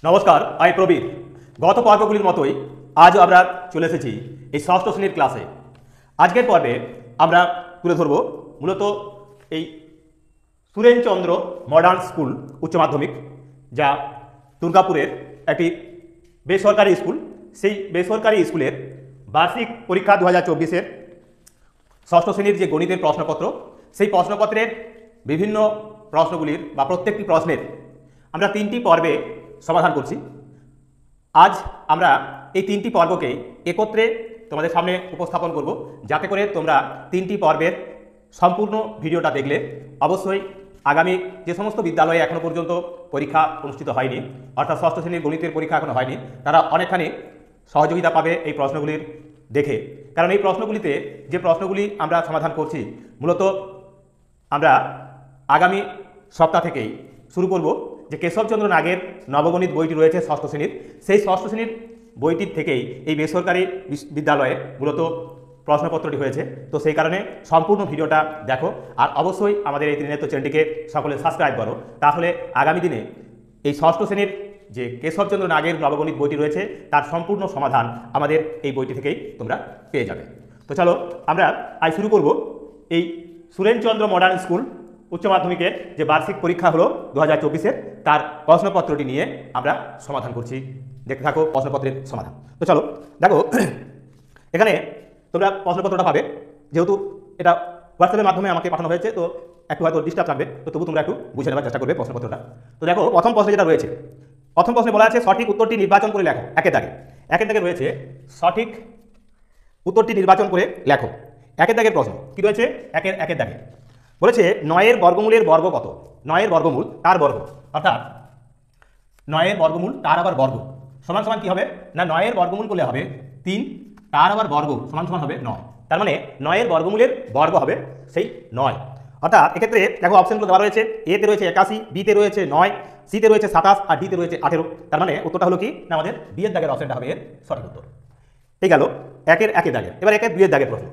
নমস্কার, আমি প্রবীর। গত পর্বগুলির মতোই আজও আমরা চলে এসেছি এই ষষ্ঠ শ্রেণীর ক্লাসে। আজকের পর্বে আমরা তুলে ধরব মূলত এই সুরেনচন্দ্র মডার্ন স্কুল উচ্চ মাধ্যমিক, যা দুর্গাপুরের একটি বেসরকারি স্কুল। সেই বেসরকারি স্কুলের বার্ষিক পরীক্ষা 2024-এর ষষ্ঠ শ্রেণীর যে গণিতের প্রশ্নপত্র, সেই প্রশ্নপত্রের বিভিন্ন প্রশ্নগুলির বা প্রত্যেকটি প্রশ্নের আমরা 3টি পর্বে সমাধান করছি। আজ আমরা এই 3টি পর্বকেই একত্রে তোমাদের সামনে উপস্থাপন করব, যাতে করে তোমরা 3টি পর্বের সম্পূর্ণ ভিডিওটা দেখলে অবশ্যই আগামী যে সমস্ত বিদ্যালয়ে এখনও পর্যন্ত পরীক্ষা অনুষ্ঠিত হয়নি, অর্থাৎ ষষ্ঠ শ্রেণীর গণিতের পরীক্ষা এখনও হয়নি, তারা অনেকখানি সহযোগিতা পাবে এই প্রশ্নগুলির দেখে। কারণ এই প্রশ্নগুলিতে যে প্রশ্নগুলি আমরা সমাধান করছি, মূলত আমরা আগামী সপ্তাহ থেকেই শুরু করব যে কেশবচন্দ্র নাগের নবগণিত বইটি রয়েছে ষষ্ঠ শ্রেণীর, সেই ষষ্ঠ শ্রেণীর বইটির থেকেই এই বেসরকারি বিদ্যালয়ে মূলত প্রশ্নপত্রটি হয়েছে। তো সেই কারণে সম্পূর্ণ ভিডিওটা দেখো, আর অবশ্যই আমাদের এই ত্রিনেত্র চ্যানেলটিকে সকলে সাবস্ক্রাইব করো। তাহলে আগামী দিনে এই ষষ্ঠ শ্রেণীর যে কেশবচন্দ্র নাগের নবগণিত বইটি রয়েছে তার সম্পূর্ণ সমাধান আমাদের এই বইটি থেকেই তোমরা পেয়ে যাবে। তো চলো আমরা আজ শুরু করব এই সুরেনচন্দ্র মডার্ন স্কুল উচ্চ মাধ্যমিকের যে বার্ষিক পরীক্ষা হলো 2024-এর, তার প্রশ্নপত্রটি নিয়ে আমরা সমাধান করছি। দেখতে থাকো প্রশ্নপত্রের সমাধান। তো চলো দেখো, এখানে তোমরা প্রশ্নপত্রটা পাবে। যেহেতু এটা হোয়াটসঅ্যাপের মাধ্যমে আমাকে পাঠানো হয়েছে, তো একটু হয়তো ডিস্টার্ব থাকবে, তো তবু তোমরা একটু বুঝে নেওয়ার চেষ্টা করবে প্রশ্নপত্রটা। তো দেখো, প্রথম প্রশ্নে যেটা রয়েছে, প্রথম প্রশ্নে বলা আছে সঠিক উত্তরটি নির্বাচন করে লেখো। একের দাগে রয়েছে সঠিক উত্তরটি নির্বাচন করে লেখো। একের দাগের প্রশ্ন কি রয়েছে? একের দাগে বলেছে 9-এর বর্গমূলের বর্গ কত? 9-এর বর্গমূল তার বর্গ, অর্থাৎ 9-এর বর্গমূল তার আবার বর্গ সমান সমান কি হবে না, 9-এর বর্গমূল করলে হবে 3, তার আবার বর্গ সমান সমান হবে 9। তার মানে 9-এর বর্গমূলের বর্গ হবে সেই 9। অর্থাৎ এক্ষেত্রে দেখো অপশনগুলো দেওয়া রয়েছে, এতে রয়েছে 81, বিতে রয়েছে 9, সিতে রয়েছে 27 আর ডিতে রয়েছে 18। তার মানে উত্তরটা হলো কি না, আমাদের বিয়ের দাগের অপশনটা হবে এর সঠিক উত্তর। এই গেল একের দাগের। এবার একের দুইয়ের দাগের প্রশ্ন।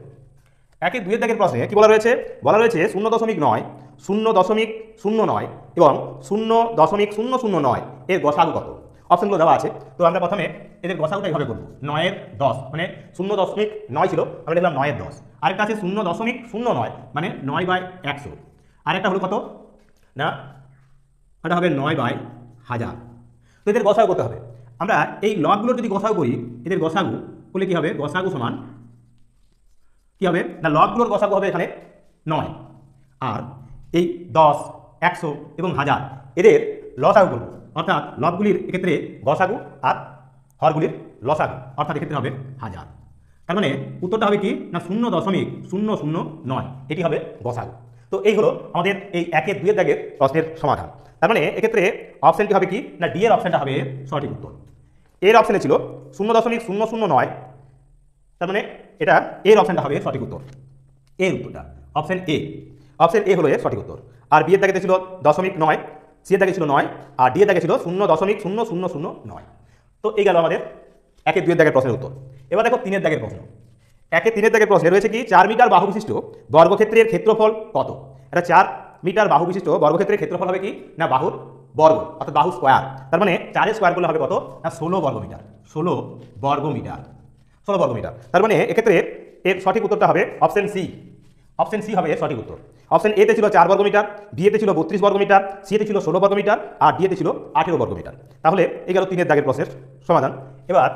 একের দুইয়ের দাগের প্রশ্নে কি বলা রয়েছে? বলা রয়েছে 0.9, 0.09 এবং 0.009 এর গসাগু কত? অপশনগুলো দেওয়া আছে। তো আমরা প্রথমে এদের গসাগুটা এইভাবে করবো, 9-এর 10 মানে 0.9 ছিল, আমরা লিখলাম 9-এর 10। আরেকটা আছে 0.09 মানে 9/100। আরেকটা হলো কত না, এটা হবে 9/1000। তো এদের গসাগু করতে হবে। আমরা এই লগগুলোর যদি গসাগু করি, এদের গসাগু করলে কি হবে? গসাগু সমান কি হবে না, লগগুলোর গসাগু হবে এখানে 9, আর এই 10, 100 এবং 1000 এদের লসাগু করব, অর্থাৎ লগগুলির এক্ষেত্রে গসাগু আর হরগুলির লসাগু, অর্থাৎ এক্ষেত্রে হবে 1000। তার মানে উত্তরটা হবে কি না 0.009, এটি হবে গসাগু। তো এই হলো আমাদের এই একের দুইয়ের দাগের প্রশ্নের সমাধান। তার মানে এক্ষেত্রে অপশনটি হবে কি না, ডি এর অপশনটা হবে সঠিক উত্তর। এর অপশনে ছিল 0.009, তার মানে এটা এর অপশনটা হবে সঠিক উত্তর। এর উত্তরটা অপশন এ হলো এর সঠিক উত্তর। আর বিয়ের দাগেতে ছিল 0.9, সি এর দাগে ছিল 9 আর ডি এর দাগে ছিল 0.0009। তো এই গেল আমাদের একের দুইয়ের দাগের প্রশ্নের উত্তর। এবার দেখো তিনের দাগের প্রশ্ন। একের তিনের দাগের প্রশ্নে রয়েছে কি 4 মিটার বাহু বিশিষ্ট বর্গক্ষেত্রের ক্ষেত্রফল কত? এটা 4 মিটার বাহু বিশিষ্ট বর্গক্ষেত্রের ক্ষেত্রফল হবে কি না, বাহুর বর্গ, অর্থাৎ বাহু স্কোয়ার। তার মানে 4-এর স্কোয়ার করলে হবে কত না 16 বর্গমিটার। 16 বর্গমিটার। তার মানে এক্ষেত্রে এর সঠিক উত্তরটা হবে অপশন সি হবে এর সঠিক উত্তর। অপশন এতে ছিল 4 বর্গমিটার, বিয়েতে ছিল 32 বর্গমিটার, সিতে ছিল 16 বর্গমিটার আর ডিএতে ছিল 18 বর্গমিটার। তাহলে এই গেল তিনের দাগের প্রশ্নের সমাধান। এবার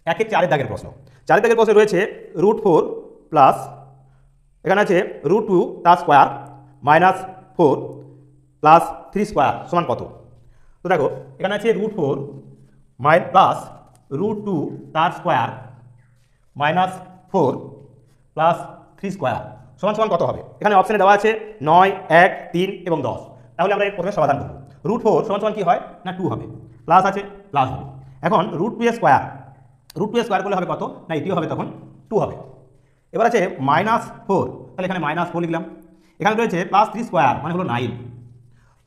একের চারের দাগের প্রশ্ন। চারের দাগের প্রশ্নে রয়েছে √4 প্লাস এখানে আছে √2 তার স্কোয়ার -4 প্লাস 3 স্কোয়ার সমান কত? তো দেখো এখানে আছে √4 প্লাস √2 তার স্কোয়ার -4 প্লাস 3 স্কোয়ার সমান সমান কত হবে? এখানে অপশনে দেওয়া আছে 9, 1, 3 এবং 10। তাহলে আমরা এর প্রথমে সমাধান করব। √4 সমান সমান কি হয় না 2 হবে, প্লাস আছে প্লাস হবে। এখন √2 এর স্কোয়ার করলে হবে কত না, এটিও হবে তখন 2 হবে। এবার আছে -4, তাহলে এখানে -4 লিখলাম। এখানে রয়েছে প্লাস 3 স্কোয়ার মানে হলো 9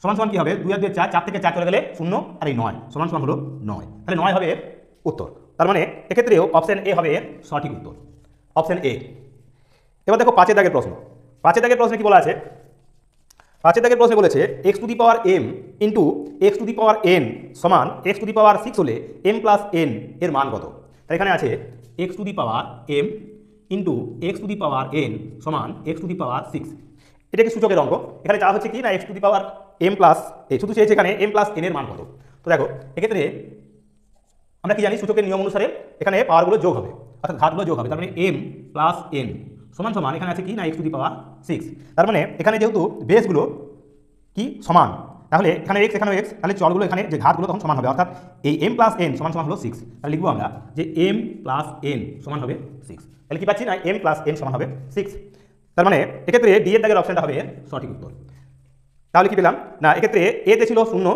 সমান সমান কি হবে, 2 আর 2 4, 4 থেকে 4 চলে গেলে 0 আর এই 9 সমান সমান হলো 9। তাহলে 9 হবে এর উত্তর। তার মানে এক্ষেত্রেও অপশন এ হবে এর সঠিক উত্তর, অপশন এ। এবার দেখো পাঁচের দাগের প্রশ্ন। পাঁচের দাগের প্রশ্নে কি বলা আছে 5 দাগের প্রশ্নে বলেছে x to the power m into x to the power n সমান x টু দি পাওয়ার 6 হলে m প্লাস n এর মান কত। তাই এখানে আছে x to the power m into x to the power n সমান x টু দি পাওয়ার 6। এটা কি সূচকের অঙ্ক, এখানে যা হচ্ছে কি না x to the power m plus শুধু চেয়েছে এখানে m প্লাস n এর মান কত। তো দেখো এক্ষেত্রে আমরা কি জানি সূচকের নিয়ম অনুসারে এখানে পাওয়ারগুলো যোগ হবে, অর্থাৎ ঘাতগুলো যোগ হবে। তার মানে m প্লাস n সমান সমান এখানে আছে কি না x টু দি পাওয়ার 6। তার মানে এখানে যেহেতু বেসগুলো কি সমান, তাহলে এখানে x এখানে x, তাহলে চলগুলো এখানে যে ঘাতগুলো তখন সমান হবে, অর্থাৎ এই m প্লাস n সমান সমান হলো 6। তাহলে লিখবো আমরা যে m প্লাস n সমান হবে 6। তাহলে কি পাচ্ছি না m প্লাস n সমান হবে 6। তার মানে এক্ষেত্রে ডি এর দাগের অপশনটা হবে সঠিক উত্তর। তাহলে কি পেলাম না এক্ষেত্রে এ তে ছিল 0,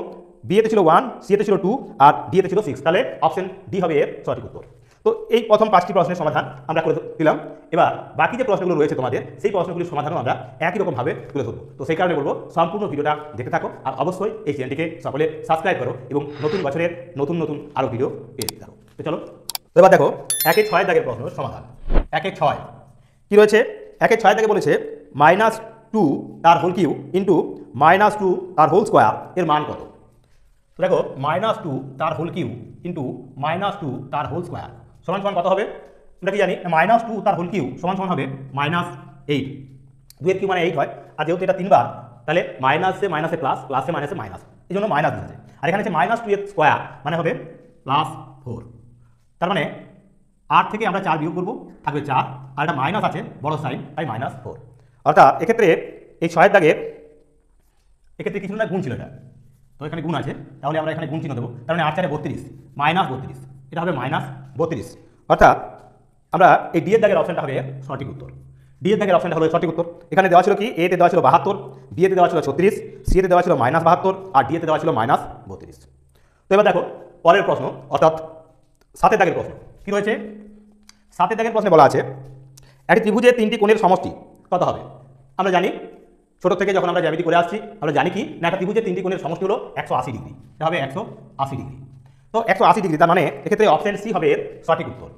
বি এতে ছিল 1, সি এতে ছিল 2 আর ডি এতে ছিল 6। তাহলে অপশন ডি হবে এর সঠিক উত্তর। তো এই প্রথম 5টি প্রশ্নের সমাধান আমরা করে দিলাম। এবার বাকি যে প্রশ্নগুলো রয়েছে তোমাদের সেই প্রশ্নগুলির সমাধানও আমরা একই রকমভাবে তুলে ধরবো। তো সেই কারণে বলবো সম্পূর্ণ ভিডিওটা দেখতে থাকো আর অবশ্যই এই চ্যানেলটিকে সকলে সাবস্ক্রাইব করো এবং নতুন বছরের নতুন নতুন আরও ভিডিও পেয়ে যেতে থাকো। তো চলো এবার দেখো 1-6 দাগের প্রশ্নের সমাধান। 1-6 কি রয়েছে, 1-6 দাগে বলেছে -2 তার হোল কিউ ইন্টু -2 তার হোল স্কোয়ার এর মান কত। তো দেখো -2 তার হোল কিউ ইন্টু -2 তার হোল স্কোয়ার সমান সমান কত হবে। আমরা কি জানি -2 তার হোল কিউ সমান সমান হবে -8। 2 এর কিউ মানে 8 হয়, আর যেহেতু এটা 3 বার তাহলে মাইনাসে মাইনাসে প্লাস, প্লাসে মাইনাসে মাইনাস, এই জন্য মাইনাস দিয়েছে। আর এখানে আছে -2 এর স্কোয়ার মানে হবে +4। তার মানে 8 থেকে আমরা 4 বিয়োগ করবো, থাকবে 4, আর এটা মাইনাস আছে বড় সাইন তাই -4। অর্থাৎ এক্ষেত্রে এই 6 দাগের এক্ষেত্রে কিছু না গুণ ছিল এটা, তো এখানে গুণ আছে তাহলে আমরা এখানে গুণ চিহ্ন দেবো। তার মানে 8-4 32, -32, এটা হবে -32। অর্থাৎ আমরা এই ডি এর দাগের অপশনটা হবে সঠিক উত্তর। ডি এর দাগের অপশনটা হলো সঠিক উত্তর। এখানে দেওয়া ছিল কি এ তে দেওয়া ছিল 72, বি এতে দেওয়া ছিল 36, সি এতে দেওয়া ছিল -72 আর ডি এতে দেওয়া ছিল -32। তো এবার দেখো পরের প্রশ্ন, অর্থাৎ 7 দাগের প্রশ্ন কি রয়েছে। 7 দাগের প্রশ্নে বলা আছে একটি ত্রিভুজের 3টি কোণের সমষ্টি কত হবে। আমরা জানি ছোট থেকে যখন আমরা জ্যামিতি করে আসছি আমরা জানি কি না একটা ত্রিভুজের 3টি কোণের সমষ্টি হলো 180 ডিগ্রি, এটা হবে 180 ডিগ্রি। তো 180 ডিগ্রি তার মানে এক্ষেত্রে অপশন সি হবে এর সঠিক উত্তর।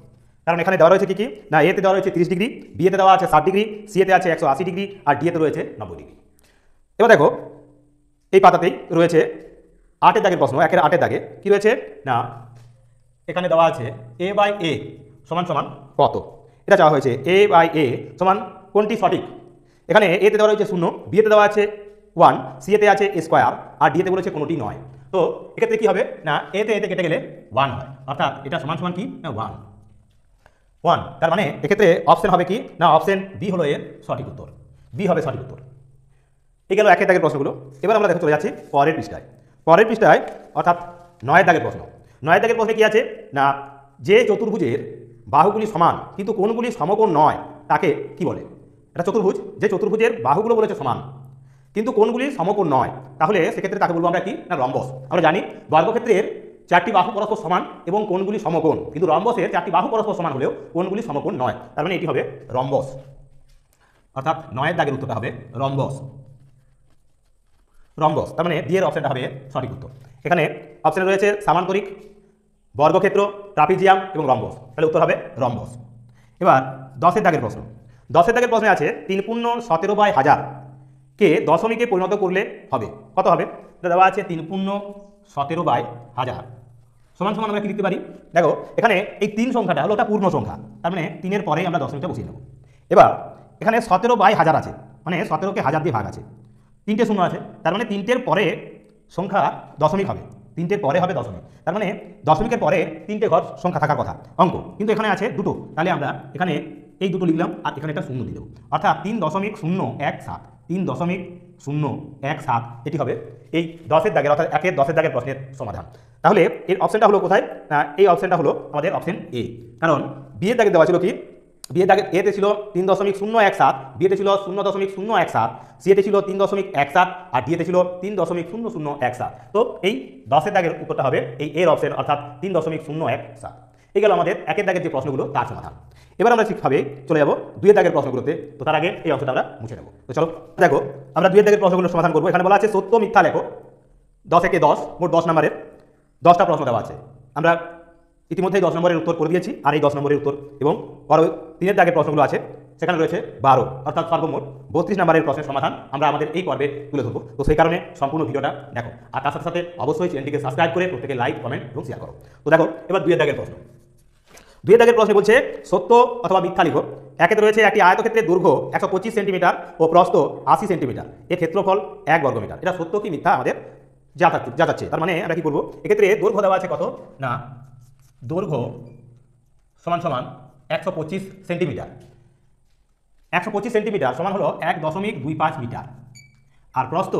কারণ এখানে দেওয়া রয়েছে কি না এতে দেওয়া রয়েছে 30 ডিগ্রি, বি এতে দেওয়া আছে 60 ডিগ্রি, সি এতে আছে 180 ডিগ্রি আর ডি এতে রয়েছে 90 ডিগ্রি। এবার দেখো এই পাতাতেই রয়েছে 8 দাগের প্রশ্ন। 1-8 দাগে কি রয়েছে না এখানে দেওয়া আছে a/a সমান সমান কত। এটা চাওয়া হয়েছে a/a সমান কোনটি সঠিক। এখানে এতে দেওয়া রয়েছে 0, বি এতে দেওয়া আছে 1, সি এতে আছে a স্কোয়ার আর ডি এতে বলেছে কোনোটি নয়। তো এক্ষেত্রে কি হবে না এতে কেটে গেলে 1 হয়, অর্থাৎ এটা সমান সমান কি না 1। তার মানে এক্ষেত্রে অপশন হবে কি না অপশন বি হলো এর সঠিক উত্তর। বি হবে সঠিক উত্তর। এই গেল 1 দাগের প্রশ্নগুলো। এবার আমরা দেখো চলে যাচ্ছি পরের পৃষ্ঠায়। পরের পৃষ্ঠায় অর্থাৎ 9 দাগের প্রশ্ন। 9 দাগের প্রশ্নে কি আছে না যে চতুর্ভুজের বাহুগুলি সমান কিন্তু কোণগুলি সমকোণ নয় তাকে কি বলে। এটা চতুর্ভুজ, যে চতুর্ভুজের বাহুগুলো বলেছে সমান কিন্তু কোণগুলি সমকোণ নয়, তাহলে সেক্ষেত্রে তাকে বলবো আমরা কি না রম্বস। আমরা জানি বর্গক্ষেত্রের 4টি বাহু পরস্পর সমান এবং কোণগুলি সমকোণ, কিন্তু রম্বসের 4টি বাহু পরস্পর সমান হলেও কোণগুলি সমকোণ নয়, তার মানে এটি হবে রম্বস। অর্থাৎ 9 দাগের উত্তরটা হবে রম্বস। রম্বস তার মানে ডি এর অপশনটা হবে সঠিক উত্তর। এখানে অপশনে রয়েছে সামান্তরিক, বর্গক্ষেত্র, ট্রাপিজিয়াম এবং রম্বস, তাহলে উত্তর হবে রম্বস। এবার 10 দাগের প্রশ্ন। 10 দাগের প্রশ্নে আছে 3 পূর্ণ 17/1000 কে দশমিকে পরিণত করলে হবে কত হবে। এটা দেওয়া আছে 3 পূর্ণ 17/1000 সমান সমান আমরা কি লিখতে পারি। দেখো এখানে এই 3 সংখ্যাটা হলো ওটা পূর্ণ সংখ্যা, তার মানে 3-এর পরেই আমরা দশমিকটা বসিয়ে নেব। এবার এখানে 17/1000 আছে, মানে 17কে 1000 দিয়ে ভাগ আছে, 3টে শূন্য আছে, তার মানে 3টের পরে সংখ্যা দশমিক হবে, 3টের পরে হবে দশমিক। তার মানে দশমিকের পরে 3টে ঘর সংখ্যা থাকার কথা অঙ্ক, কিন্তু এখানে আছে দুটো, তাহলে আমরা এখানে এই দুটো লিখলাম আর এখানে একটা শূন্য দিয়ে দেবো, অর্থাৎ 3.017, 3.017 এটি হবে এই 10 দাগের অর্থাৎ 10 দাগের প্রশ্নের সমাধান। তাহলে এর অপশনটা হলো কোথায় না এই অপশনটা হলো আমাদের অপশন এ। কারণ বি এর দাগে দেওয়া ছিল কি বি এর দাগে এতে ছিল 3.017, বি এতে ছিল 0.017, সি এতে ছিল 3.17 আর ডি এতে ছিল 3.0017। তো এই 10 দাগের উত্তরটা হবে এই এর অপশন অর্থাৎ 3.017। এই গেল আমাদের 1 দাগের যে প্রশ্নগুলো তার সমাধান। এবার আমরা ঠিকভাবে চলে যাবো 2 দাগের প্রশ্নগুলোতে। তো তার আগে এই অংশটা আমরা মুছে নেব। তো চলো দেখো আমরা 2 দাগের প্রশ্নগুলোর সমাধান করবো। এখানে বলা আছে সত্য মিথ্যা লেখো। 10 থেকে 10 মোট 10 নম্বরের 10টা প্রশ্ন দেওয়া আছে। আমরা ইতিমধ্যেই 10 নম্বরের উত্তর করে দিয়েছি আর এই 10 নম্বরের উত্তর এবং পরে 3 দাগের প্রশ্নগুলো আছে সেখানে রয়েছে 12, অর্থাৎ সর্বমোট 32 নম্বরের প্রশ্নের সমাধান আমরা আমাদের এই পর্বে তুলে ধরবো। তো সেই কারণে সম্পূর্ণ ভিডিওটা দেখো, আর তার সাথে সাথে অবশ্যই চ্যানেলটিকে সাবস্ক্রাইব করে প্রত্যেকে লাইক, কমেন্ট এবং শেয়ার করো। তো দেখো এবার 2 এর দাগের প্রশ্ন। 2 এর দাগের প্রশ্নে বলছে সত্য অথবা মিথ্যা লিখো। একেতে রয়েছে একটি আয়তক্ষেত্রের দৈর্ঘ্য 125 সেন্টিমিটার ও প্রস্থ 80 সেন্টিমিটার, এর ক্ষেত্রফল 1 বর্গমিটার। এটা সত্য কি মিথ্যা আমাদের জানাচ্ছে। তার মানে আমরা কি করবো, এক্ষেত্রে দৈর্ঘ্য দেওয়া আছে কত না, দৈর্ঘ্য সমান সমান 125 সেন্টিমিটার। 125 সেন্টিমিটার সমান হলো 1.25 মিটার। আর প্রস্থ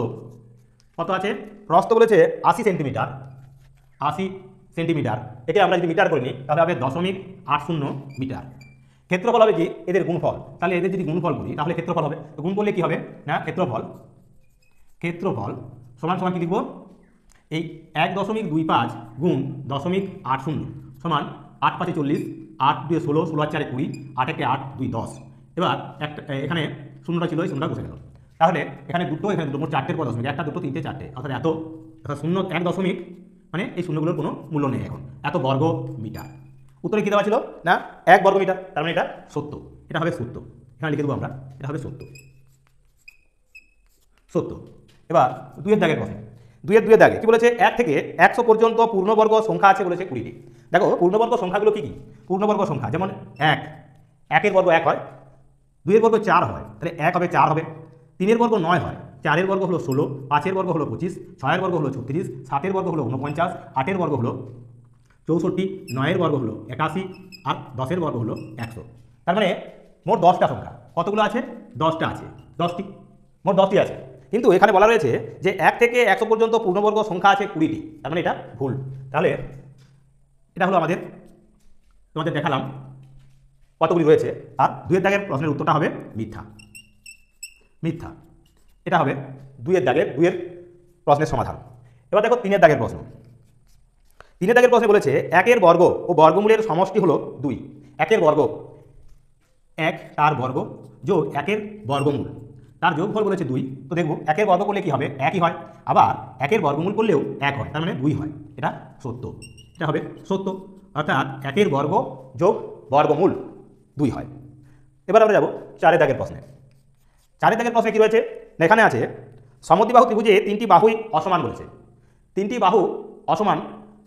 কত আছে, প্রস্থ বলেছে 80 সেন্টিমিটার। 80 সেন্টিমিটার, একে আমরা যদি মিটার করে নিই তাহলে হবে 0.80 মিটার। ক্ষেত্রফল হবে কি এদের গুণফল, তাহলে এদের যদি গুণফল করি তাহলে ক্ষেত্রফল হবে। তো গুণ করলে কি হবে না, ক্ষেত্রফল সমান সমান কি লিখব, এই 1.25 গুণ 0.80 সমান 8 5 40, 8 2 16, 16 4 20, 8 1 8 2 10। এবার একটা এখানে শূন্যটা ছিল, এই শূন্যটা বসে গেল। তাহলে এখানে দুটো, এখানে দুটো, মোট 4টের পর দশমিক, 1 2 3 4, অর্থাৎ অর্থাৎ 1 মানে এই শূন্যগুলোর কোনো মূল্য নেই এখন, এত বর্গ মিটার। উত্তরে কী দেওয়া ছিল না 1 বর্গ মিটার, তার মানে এটা সত্য। এটা হবে সত্য, এখানে লিখে দেবো আমরা, এটা হবে সত্য। এবার 2 এর দাগের প্রশ্ন। 2 এর দাগে কি বলেছে, 1 থেকে 100 পর্যন্ত পূর্ণবর্গ সংখ্যা আছে বলেছে 20টি। দেখো পূর্ণবর্গ সংখ্যাগুলো কি কি, পূর্ণবর্গ সংখ্যা যেমন 1 এর বর্গ 1 হয়, 2 এর বর্গ 4 হয়, তাহলে 1 হবে 4 হবে। 3 এর বর্গ 9 হয়, 4 এর বর্গ হলো 16, 5 এর বর্গ হলো 25, 6 এর বর্গ হলো 36, 7 এর বর্গ হলো 49, 8 এর বর্গ হলো 64, 9 এর বর্গ হলো 81 আর 10 এর বর্গ হলো 100। তার মানে মোট 10টা সংখ্যা, কতগুলো আছে, 10টা আছে, 10টি, মোট 10টি আছে। কিন্তু এখানে বলা রয়েছে যে 1 থেকে 100 পর্যন্ত পূর্ণবর্গ সংখ্যা আছে 20টি, তার মানে এটা ভুল। তাহলে এটা হলো তোমাদের দেখালাম কতগুলি রয়েছে। আর 2 এর দাগের প্রশ্নের উত্তরটা হবে মিথ্যা। এটা হবে 2 এর দাগের 2 এর প্রশ্নের সমাধান। এবার দেখো 3 এর দাগের প্রশ্ন। 3 এর দাগের প্রশ্নে বলেছে 1 এর বর্গ ও বর্গমূলের সমষ্টি হলো 2। 1 এর বর্গ, 1 তার বর্গ যোগ 1 এর বর্গমূল, তার যোগফল বলেছে 2। তো দেখব 1 এর বর্গ করলে কি হবে, 1ই হয়, আবার 1 এর বর্গমূল করলেও 1 হয়, তার মানে 2 হয়। এটা সত্য, এটা হবে সত্য, অর্থাৎ 1 এর বর্গ যোগ বর্গমূল 2 হয়। এবার আমরা যাব 4 এর দাগের প্রশ্নে। 4 এর দাগের প্রশ্নে কি রয়েছে, এখানে আছে সমদ্বিবাহু ত্রিভুজে 3টি বাহুই অসমান বলেছে। 3টি বাহু অসমান,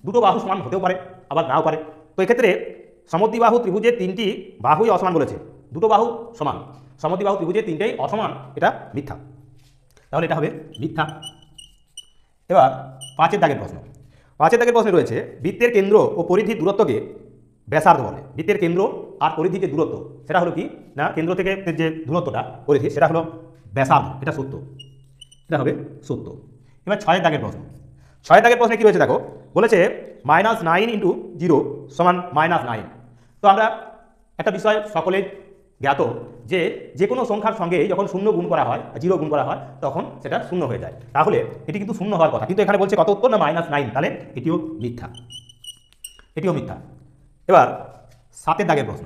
দুটো বাহু সমান হতেও পারে আবার নাও পারে। তো এক্ষেত্রে সমদ্বিবাহু ত্রিভুজে 3টি বাহুই অসমান বলেছে, দুটো বাহু সমান। সমদ্বিবাহু ত্রিভুজে 3টেই অসমান, এটা মিথ্যা, তাহলে এটা হবে মিথ্যা। এবার 5 এর দাগের প্রশ্ন। 5 এর দাগের প্রশ্নে রয়েছে বৃত্তের কেন্দ্র ও পরিধির দূরত্বকে ব্যাসার্ধ বলে। বৃত্তের কেন্দ্র আর পরিধির যে দূরত্ব সেটা হলো কি না, কেন্দ্র থেকে যে দূরত্বটা পরিধি সেটা হলো ব্যাসার্ধ, এটা সত্য, এটা হবে সত্য। এবার 6 এর দাগের প্রশ্ন। 6 এর দাগের প্রশ্নে কি রয়েছে দেখো, বলেছে -9 × 0 সমান -9। তো আমরা একটা বিষয় সকলে জ্ঞাত যে যে কোনো সংখ্যার সঙ্গে যখন 0 গুণ করা হয়, 0 গুণ করা হয়, তখন সেটা 0 হয়ে যায়। তাহলে এটি কিন্তু 0 হওয়ার কথা, কিন্তু এখানে বলছে কত উত্তর না -9, তাহলে এটিও মিথ্যা, এটিও মিথ্যা। এবার 7 এর দাগের প্রশ্ন।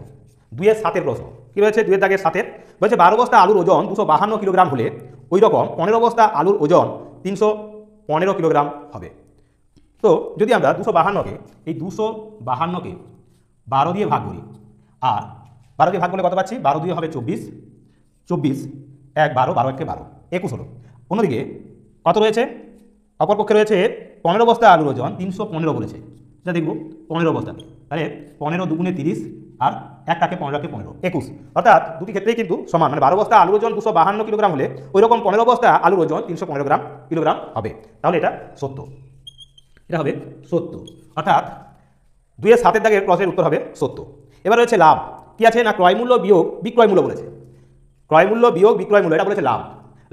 2 এর 7 এর প্রশ্ন কি রয়েছে, 2 এর দাগের 7 এর বলছে 12 বস্তা আলুর ওজন 252 কিলোগ্রাম হলে ওই রকম 15 বস্তা আলুর ওজন 315 কিলোগ্রাম হবে। তো যদি আমরা 252কে, এই 252কে 12 দিয়ে ভাগ করি, আর 12 দিয়ে ভাগ করলে কত পাচ্ছি, 12 দিয়ে হবে 24, 24 1 12, 12 1 12, 21 হলো। অন্যদিকে কত রয়েছে, অপরপক্ষে রয়েছে 15 বস্তা আলুর ওজন 315 বলেছে, এটা দেখব 15 বস্তা, তাহলে 15 2 × 30 আর 1 টাকে 15 কে 15, 21, অর্থাৎ দুটি ক্ষেত্রেই কিন্তু সমান। মানে 12 বস্তা আলুর ওজন 252 কিলোগ্রাম হলে ওই রকম 15 বস্তা আলুর ওজন 315 কিলোগ্রাম হবে, তাহলে এটা সত্য, এটা হবে সত্য, অর্থাৎ 2 এর 7 এর দাগের প্রশ্নের উত্তর হবে সত্য। এবার রয়েছে লাভ, কি আছে না ক্রয় মূল্য বিয়োগ বিক্রয় মূল্য বলেছে। ক্রয় মূল্য বিয়োগ বিক্রয় মূল্য, এটা বলেছে লাভ।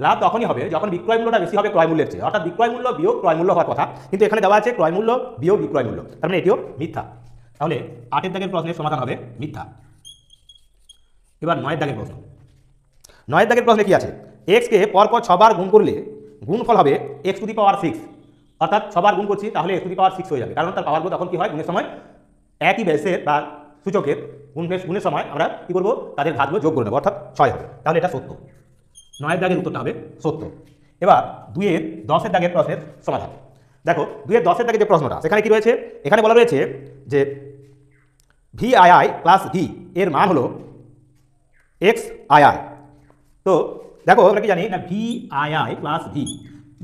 লাভ তখনই হবে যখন বিক্রয় মূল্যটা বেশি হবে ক্রয় মূল্যের চেয়ে, অর্থাৎ বিক্রয় মূল্য বিয়োগ ক্রয় মূল্য হওয়ার কথা, কিন্তু এখানে দেওয়া আছে ক্রয় মূল্য বিয়োগ বিক্রয় মূল্য, তার মানে এটিও মিথ্যা। তাহলে 8 এর দাগের প্রশ্নের সমাধান হবে মিথ্যা। এবার 9 এর দাগের প্রশ্ন। 9 এর দাগের প্রশ্নে কি আছে, x কে পরপর 6 বার গুণ করলে গুণফল হবে x⁶, অর্থাৎ 6 বার গুণ করছি তাহলে x⁶ হয়ে যাবে, কারণ তার পাওয়ারগুলো তখন কি হয়, গুণের সময় একই বেসের বা সূচকের গুণের সময় আমরা কি করব, তাদের ঘাতগুলো যোগ করে নেব, অর্থাৎ 6 হবে, তাহলে এটা সত্য। 9 এর দাগের উত্তরটা হবে সত্য। এবার 2 এর 10 এর দাগের প্রশ্নের সমাধান। দেখো 2 এর 10 এর দাগের যে প্রশ্নটা, সেখানে কি রয়েছে, এখানে বলা রয়েছে যে VII + V এর মান হলো এক্স আই আই। তো দেখো আমরা কি জানি না V I I plus V,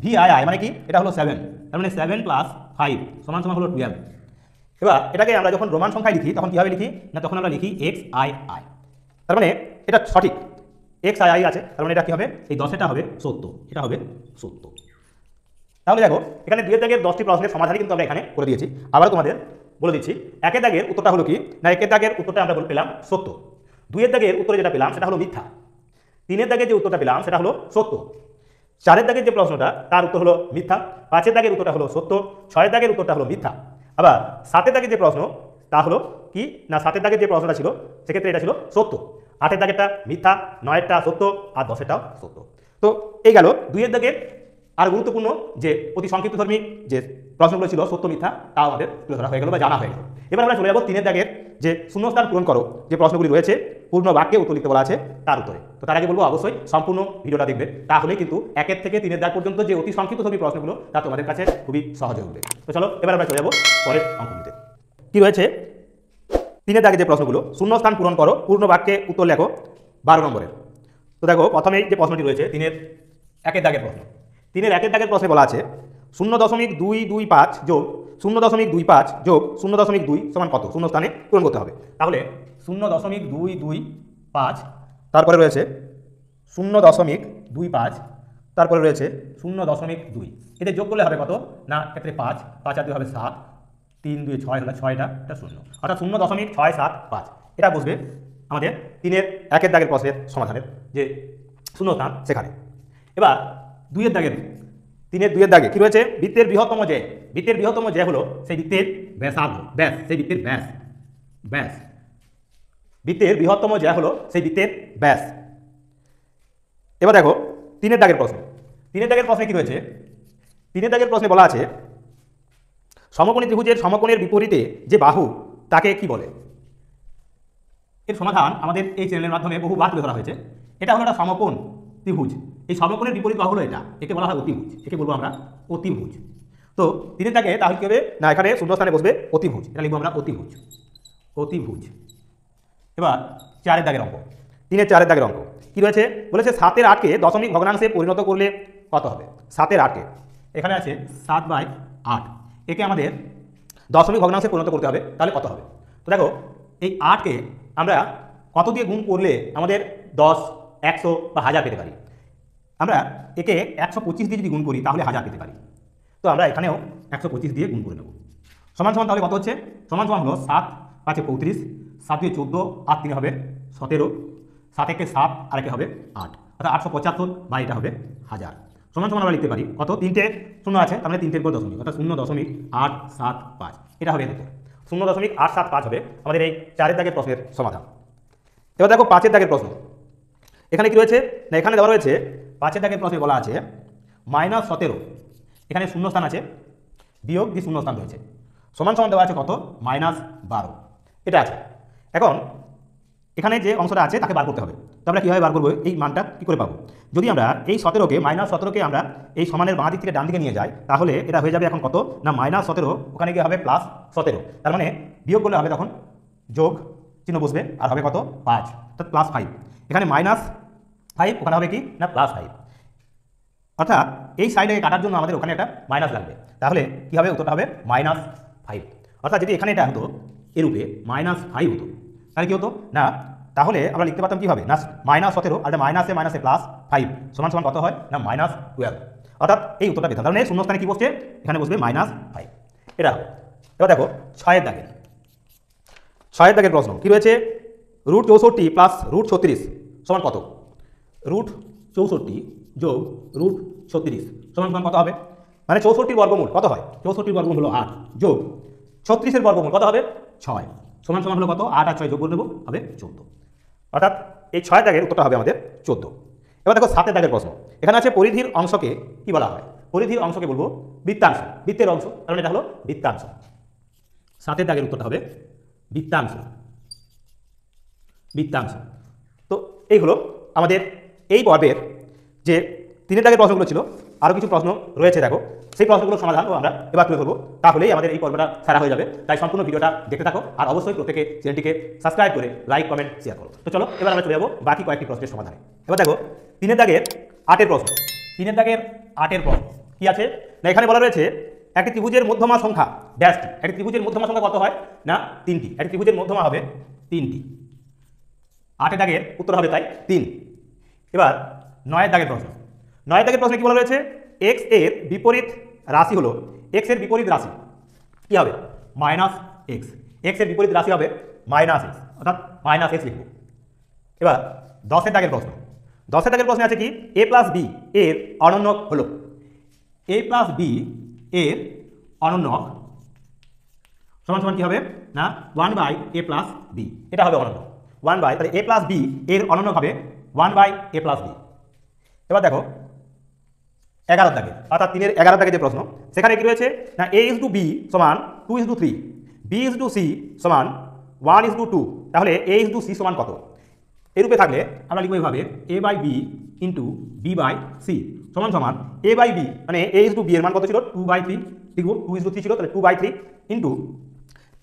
V I I মানে কি, এটা হলো 7, তার মানে 7 প্লাস 5 সমান সমান হলো 12। এবার এটাকে আমরা যখন রোমান সংখ্যায় লিখি তখন কীভাবে লিখি না, তখন আমরা লিখি এক্স আই আই। তার মানে এটা সঠিক, এক্স আই আই আছে, তার মানে এটা কী হবে, এই 10 হবে 70, এটা হবে 70। তাহলে দেখো এখানে 2 এর দাগের 10টি প্রশ্নের সমাধানই কিন্তু আমরা এখানে করে দিয়েছি। আবার তোমাদের বলে দিচ্ছি, 1 এর দাগের উত্তরটা হলো কি না, 1 এর দাগের উত্তরটা আমরা পেলাম সত্য, 2 এর দাগের উত্তরে যেটা পেলাম সেটা হলো মিথ্যা, 3 এর দাগের যে উত্তরটা পেলাম সেটা হলো সত্য, 4 এর দাগের যে প্রশ্নটা তার উত্তর হলো মিথ্যা, 5 এর দাগের উত্তরটা হলো সত্য, 6 এর দাগের উত্তরটা হলো মিথ্যা। আবার 7 এর দাগের যে প্রশ্ন তা হলো কি না, 7 এর দাগের যে প্রশ্নটা ছিল সেক্ষেত্রে এটা ছিল সত্য, 8 এর দাগেরটা মিথ্যা, 9 এরটা সত্য, আর 10 এরটাও সত্য। তো এই গেল 2 এর দাগের আর গুরুত্বপূর্ণ যে অতি সংক্ষিপ্তধর্মী যে প্রশ্নগুলো ছিল সত্য মিথ্যা তাও আমাদের তুলে ধরা হয়ে গেল বা জানা হয়ে গেল। এবার আমরা চলে যাবো 3 এর দাগের যে শূন্যস্থান পূরণ করো যে প্রশ্নগুলি রয়েছে পূর্ণ বাক্যে উত্তর লিখতে বলা আছে তার উত্তরে। তো তার আগে বলবো অবশ্যই সম্পূর্ণ ভিডিওটা দেখবে, তাহলে কিন্তু 1 থেকে 3 এর দাগ পর্যন্ত যে অতি সংক্ষিপ্তধর্মী প্রশ্নগুলো তা তোমাদের কাছে খুবই সহজ হয়ে উঠবে। তো চলো এবার আমরা চলে যাবো পরের অঙ্কগুলিতে। কি রয়েছে 3 এর দাগে যে প্রশ্নগুলো, শূন্যস্থান পূরণ করো পূর্ণ বাক্যে উত্তর লেখো 12 নম্বরের। তো দেখো প্রথমেই যে প্রশ্নটি রয়েছে 3 এর 1 এর দাগের প্রশ্ন, 3 এর 1 এর দাগের প্রশ্নে বলা আছে 0.225 যোগ 0.25 যোগ 0.2 সমান কত, শূন্যস্থানে পূরণ করতে হবে। তাহলে 0.225, তারপরে রয়েছে 0.25, তারপরে রয়েছে 0.2, এদের যোগ করলে হবে কত না, ক্ষেত্রে 5, 5 আর 2 হবে 7, 3 2 6 হলো 6টা, এটা 0, অর্থাৎ 0.675 এটা বসবে আমাদের 3 এর 1 এর দাগের প্রশ্নের সমাধানের যে শূন্যস্থান সেখানে। এবার 2 এর দাগের 3 এর 2 এর দাগে কি রয়েছে, বৃত্তের বৃহত্তম যে, বৃত্তের বৃহত্তম যে হলো সেই বৃত্তের ব্যাসার্ধ, ব্যাস সেই বৃত্তের ব্যাস, ব্যাস বৃত্তের বৃহত্তম যে হলো সেই বৃত্তের ব্যাস। এবার দেখো 3 এর দাগের প্রশ্ন, 3 এর দাগের প্রশ্নে কি রয়েছে, 3 এর দাগের প্রশ্নে বলা আছে সমকোণী ত্রিভুজের সমকোণের বিপরীতে যে বাহু তাকে কি বলে। এর সমাধান আমাদের এই চ্যানেলের মাধ্যমে বহুবার তুলে ধরা হয়েছে। এটা হলো একটা সমকোণ ত্রিভুজ, এই সমকোণের বিপরীত বাহু হলো এটা, একে বলা হয় অতিভুজ, একে বলবো আমরা অতিভুজ। তো 3 এর দাগে তাহলে কি হবে না, এখানে শূন্যস্থানে বসবে অতিভুজ, এটা লিখবো আমরা অতিভুজ, অতিভুজ। এবার 4 এর দাগের অঙ্ক, 3 এর 4 এর দাগের অঙ্ক কি রয়েছে, বলেছে 7 এর 8কে দশমিক ভগ্নাংশে পরিণত করলে কত হবে। 7 এর 8কে এখানে আছে 7/8, একে আমাদের দশমিক ভগ্নাংশে পরিণত করতে হবে, তাহলে কত হবে। তো দেখো এই 8কে আমরা কত দিয়ে গুণ করলে আমাদের 10, 100 বা 1000 পেতে পারি। আমরা একে 125 দিয়ে যদি গুণ করি তাহলে 1000 পেতে পারি। তো আমরা এখানেও 125 দিয়ে গুণ করে নেব। সমান সমান তাহলে কত হচ্ছে, সমান সমান হলো 7 5 35, 7 2 14, 8 3 হবে 17, 7 1 7 আর একে হবে 8, অর্থাৎ 875 বা এটা হবে 1000। সমান সমান আমরা লিখতে পারি কত, 3টে শূন্য আছে তার মানে 3টের পর দশমিক, অর্থাৎ 0.875, এটা হবে উত্তর, 0.875 হবে আমাদের এই 4 এর দাগের প্রশ্নের সমাধান। এবার দেখো 5 এর দাগের প্রশ্ন, এখানে কি রয়েছে না, এখানে দেওয়া রয়েছে 5 এর দাগের প্রশ্নে বলা আছে -17, এখানে শূন্যস্থান আছে বিয়োগ দিয়ে শূন্যস্থান রয়েছে, সমান সমান দেওয়া আছে কত -12, এটা আছে। এখন এখানে যে অংশটা আছে তাকে বার করতে হবে, তো আমরা কীভাবে বার করবো, এই মানটা কী করে পাবো। যদি আমরা এই 17কে -17কে আমরা এই সমানের বাঁ দিক থেকে ডান দিকে নিয়ে যাই তাহলে এটা হয়ে যাবে এখন কত না -17, ওখানে গিয়ে হবে +17, তার মানে বিয়োগ করলে হবে তখন যোগ চিহ্ন বসবে আর হবে কত 5, অর্থাৎ +5, এখানে -5 ওখানে হবে কি না +5, অর্থাৎ এই সাইডে কাটার জন্য আমাদের ওখানে একটা মাইনাস লাগবে, তাহলে কী হবে উত্তরটা হবে -5, অর্থাৎ যদি এখানে এটা হতো এরূপে -5 হতো তাহলে কী হতো না, তাহলে আমরা লিখতে পারতাম কীভাবে না -17 আর মাইনাসে মাইনাসে +5 সমান সমান কত হয় না -12, অর্থাৎ এই উত্তরটা পেতাম। তার মানে শূন্যস্থানে কী বসছে, এখানে বসবে -5, এটা হবে। এবার দেখো 6 এর দাগের, 6 এর দাগের প্রশ্ন কী রয়েছে, √64 + √36 সমান কত, √64 যোগ √36 সমান সমান কত হবে, মানে 64 বর্গমূল কত হয়, 64 বর্গমূল হলো 8 যোগ 36 বর্গমূল কত হবে 6, সমান সমান হলো কত 8 আর 6 যোগ করে দেবো হবে 14, অর্থাৎ এই 6 দাগের উত্তরটা হবে আমাদের 14। এবার দেখো 7 দাগের প্রশ্ন, এখানে আছে পরিধির অংশকে কি বলা হয়, পরিধির অংশকে বলবো বৃত্তাংশ, বৃত্তের অংশ, কারণ এটা হলো বৃত্তাংশ। 7 দাগের উত্তরটা হবে বৃত্তাংশ, বৃত্তাংশ। তো এই হলো আমাদের এই পর্বের যে 3 দাগের প্রশ্নগুলো ছিল আরও কিছু প্রশ্ন রয়েছে দেখো, সেই প্রশ্নগুলোর সমাধানও আমরা এবার তুলে ধরবো, তাহলেই আমাদের এই পর্বটা সারা হয়ে যাবে। তাই সম্পূর্ণ ভিডিওটা দেখতে থাকো, আর অবশ্যই প্রত্যেকে চ্যানেলটিকে সাবস্ক্রাইব করে লাইক কমেন্ট শেয়ার করো। তো চলো এবার আমরা চলে যাবো বাকি কয়েকটি প্রশ্নের সমাধানে। এবার দেখো 3 দাগের 8 প্রশ্ন। 3 দাগের 8 প্রশ্ন কি আছে না, এখানে বলা রয়েছে একটি ত্রিভুজের মধ্যমা সংখ্যা ড্যাশটি। একটি ত্রিভুজের মধ্যমা সংখ্যা কত হয় না 3টি। একটি ত্রিভুজের মধ্যমা হবে 3টি। 8 দাগের উত্তর হবে তাই 3। এবার 9 দাগের প্রশ্ন। 9 দাগের প্রশ্নে কি বলা রয়েছে, এক্স এর বিপরীত রাশি হলো, এক্স এর বিপরীত রাশি কি হবে মাইনাস এক্স। এক্স এর বিপরীত রাশি হবে মাইনাস এক্স, অর্থাৎ মাইনাস এক্স লিখব। এবার 10 দাগের প্রশ্ন। 10 দাগের প্রশ্নে আছে কি, এ প্লাস বি এর অনন্যক হলো, এ প্লাস বি এর অনন্যক সমান সমান কি হবে না 1/a প্লাস বি, এটা হবে অনন্য 1 বাই, তাহলে এ প্লাস বি এর অনন্যক হবে 1/a প্লাস বি। এবার দেখো 11 দাগে, অর্থাৎ 3 এর 11 দাগে যে প্রশ্ন, সেখানে কি রয়েছে না a/b সমান 2/3, b/c সমান 1/2, তাহলে a/c সমান কত? এরূপে থাকলে আমরা লিখব এইভাবে a/b ইন্টু b/c সমান সমান a/b, মানে a/b এর মান কত ছিল 2/3, লিখব 2/3 ছিল, তাহলে 2/3 ইন্টু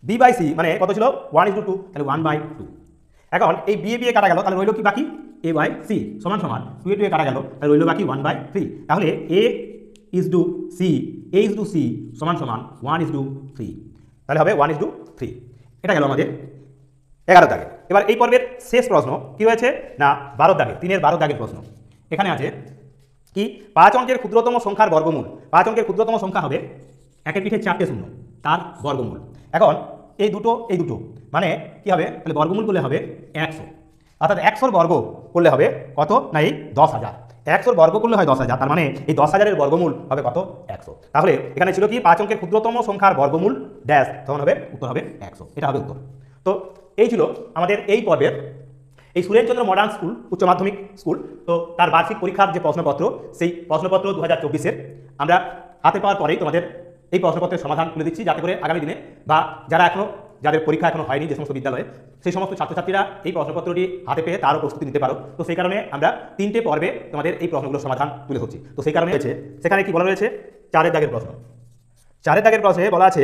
b/c মানে কত ছিল 1/2, তাহলে 1/2। এখন এই b এ কাটা গেল, তাহলে রইল কি বাকি a/c সমান সমান 2 এ কাটা গেল, তাহলে রইল বাকি 1/3, তাহলে a/c সমান সমান 1/3, তাহলে হবে 1/3। এটা গেল আমাদের 11 দাগে। এবার এই পর্বের শেষ প্রশ্ন কি হয়েছে না 12 দাগে, 3 এর 12 দাগের প্রশ্ন। এখানে আছে কি 5 অঙ্কের ক্ষুদ্রতম সংখ্যার বর্গমূল। 5 অঙ্কের ক্ষুদ্রতম সংখ্যা হবে একের পিঠে 4টে শূন্য, তার বর্গমূল। এখন এই দুটো মানে কি হবে, তাহলে বর্গমূল করলে হবে 100, অর্থাৎ 100 বর্গ করলে হবে কত না এই 10,000। 100 বর্গ করলে হয় 10,000, তার মানে এই 10,000-এর বর্গমূল হবে কত 100। তাহলে এখানে ছিল কি 5 অঙ্কের ক্ষুদ্রতম সংখ্যার বর্গমূল ড্যাশ, তখন হবে উত্তর হবে 100, এটা হবে উত্তর। তো এই ছিল আমাদের এই পর্বের এই সুরেনচন্দ্র মডার্ন স্কুল উচ্চ মাধ্যমিক স্কুল, তো তার বার্ষিক পরীক্ষার যে প্রশ্নপত্র, সেই প্রশ্নপত্র 2024-এর আমরা হাতে পাওয়ার পরেই তোমাদের এই প্রশ্নপত্রের সমাধান তুলে দিচ্ছি, যাতে করে আগামী দিনে বা যাদের পরীক্ষা এখনো হয়নি যে সমস্ত বিদ্যালয়ে, সেই সমস্ত ছাত্রছাত্রীরা এই প্রশ্নপত্রটি হাতে পেয়ে তারও প্রস্তুতি নিতে পারো। তো সেই কারণে আমরা 3টে পর্বে তোমাদের এই প্রশ্নগুলোর সমাধান তুলে ধরছি। তো সেই কারণে হয়েছে সেখানে কি বলা রয়েছে 4 দাগের প্রশ্ন। 4 দাগের প্রশ্নে বলা আছে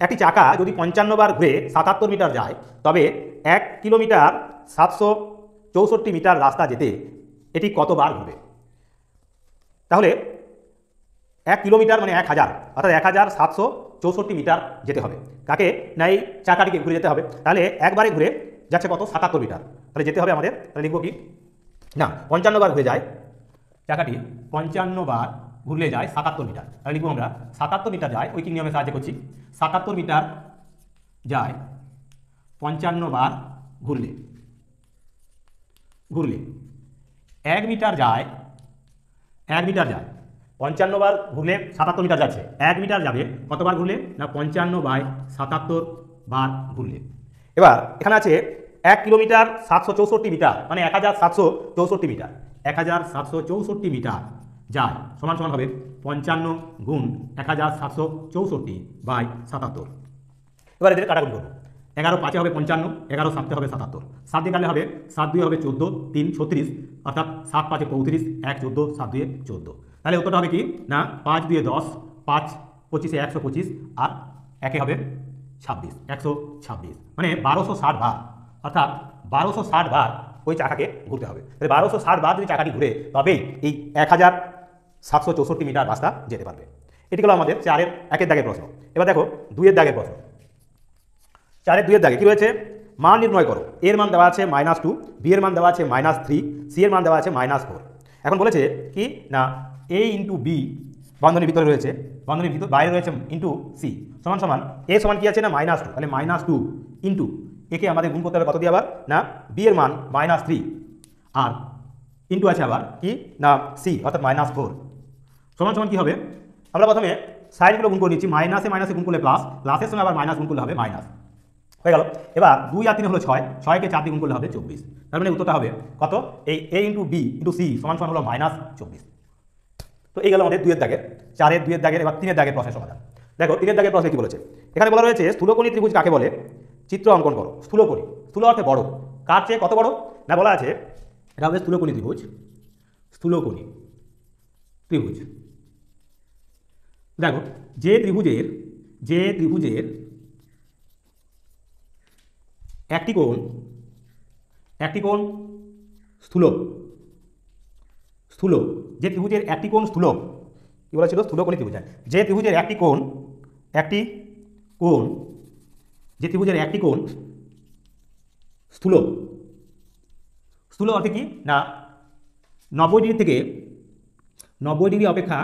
একটি চাকা যদি 55 বার ঘুরে 77 মিটার যায়, তবে 1 কিলোমিটার 764 মিটার রাস্তা যেতে এটি কতবার ঘুরবে? তাহলে 1 কিলোমিটার মানে 1000, অর্থাৎ 1764 মিটার যেতে হবে। কাকে না এই চাকাটিকে ঘুরে যেতে হবে, তাহলে একবারে ঘুরে যাচ্ছে কত 77 মিটার, তাহলে যেতে হবে আমাদের, তাহলে লিখব কি না 55 বার ঘুরে যায় চাকাটি, 55 বার ঘুরলে যায় 77 মিটার, তাহলে লিখব আমরা 77 মিটার যায়, উইকিং নিয়মে সাহায্য করছি। 77 মিটার যায় 55 বার ঘুরলে 1 মিটার যায় 55 বার ঘুরলে 77 মিটার যাচ্ছে, 1 মিটার যাবে কতবার ঘুরলে না 55/77 বার ঘুরলে। এবার এখানে আছে 1 কিলোমিটার 764 মিটার, মানে 1764 মিটার, 1764 মিটার যায় সমান সমান হবে 55 গুণ 1764/77। এবার এদের কাটাকুটি করবো, 11 5 হবে 55, 11 7 হবে 77, 7 দিয়ে কাটলে হবে 7 2 হবে 14, 3 36, অর্থাৎ 7 5 35, 1 14, 7 2 14, তাহলে উত্তরটা হবে কি না 5 2 10, 5 25 125, আর 1 হবে 26, 126, মানে 1260 বার, অর্থাৎ 1260 বার ওই চাকাকে ঘুরতে হবে। তাহলে 1260 বার যদি চাকাটি ঘুরে, তবেই এই 1764 মিটার রাস্তা যেতে পারবে। এটি হলো আমাদের 4 দাগের প্রশ্ন। এবার দেখো 2 দাগের প্রশ্ন। 4 দাগে কি রয়েছে, মান নির্ণয় করো। এর মান দেওয়া আছে -2, বি এর মান দেওয়া আছে -3, সি এর মান দেওয়া আছে -4। এখন বলেছে কি না a ইন্টু বি বন্ধনীর ভিতরে রয়েছে, বন্ধনীর ভিতর বাইরে রয়েছে ইন্টু সি সমান সমান এ সমান কি আছে না -2, তাহলে -2 ইন্টু একে আমাদের গুণ করতে হবে কত দিয়ে আবার না বি এর মান -3, আর ইন্টু আছে আবার কি না সি অর্থাৎ -4 সমান সমান কি হবে, আমরা প্রথমে সাইডগুলো গুণ করে নিচ্ছি, মাইনাসে মাইনাসে গুণ করলে প্লাস, প্লাসের সঙ্গে আবার মাইনাস গুণ করলে হবে মাইনাস, হয়ে গেল। এবার 2 আর 3 হলো 6, 6কে 4 দিয়ে গুণ করলে হবে 24, তার মানে উত্তরটা হবে কত এই a into B into C সমান সমান হলো -24। তো এই গেল আমাদের 2 দাগের, 4 দাগের। এবার 3 দাগের প্রশ্নের সমাধান। দেখো 3 দাগের প্রশ্নে কি বলেছে, এখানে বলা রয়েছে স্থূলকোণী ত্রিভুজ কাকে বলে, চিত্র অঙ্কন করো। স্থূলকোণী, স্থূল অর্থে বড়, কার চেয়ে কত বড় না বলা আছে এটা হবে স্থূলকোণী ত্রিভুজ, স্থূলকোণী ত্রিভুজ দেখো যে ত্রিভুজের একটি কোণ স্থূলক যে ত্রিভুজের একটি কোণ স্থূলক কি বলা ছিল, স্থূলকোণী ত্রিভুজ। যে ত্রিভুজের একটি কোণ স্থূলক অর্থে কি না 90 ডিগ্রি থেকে 90 ডিগ্রি অপেক্ষা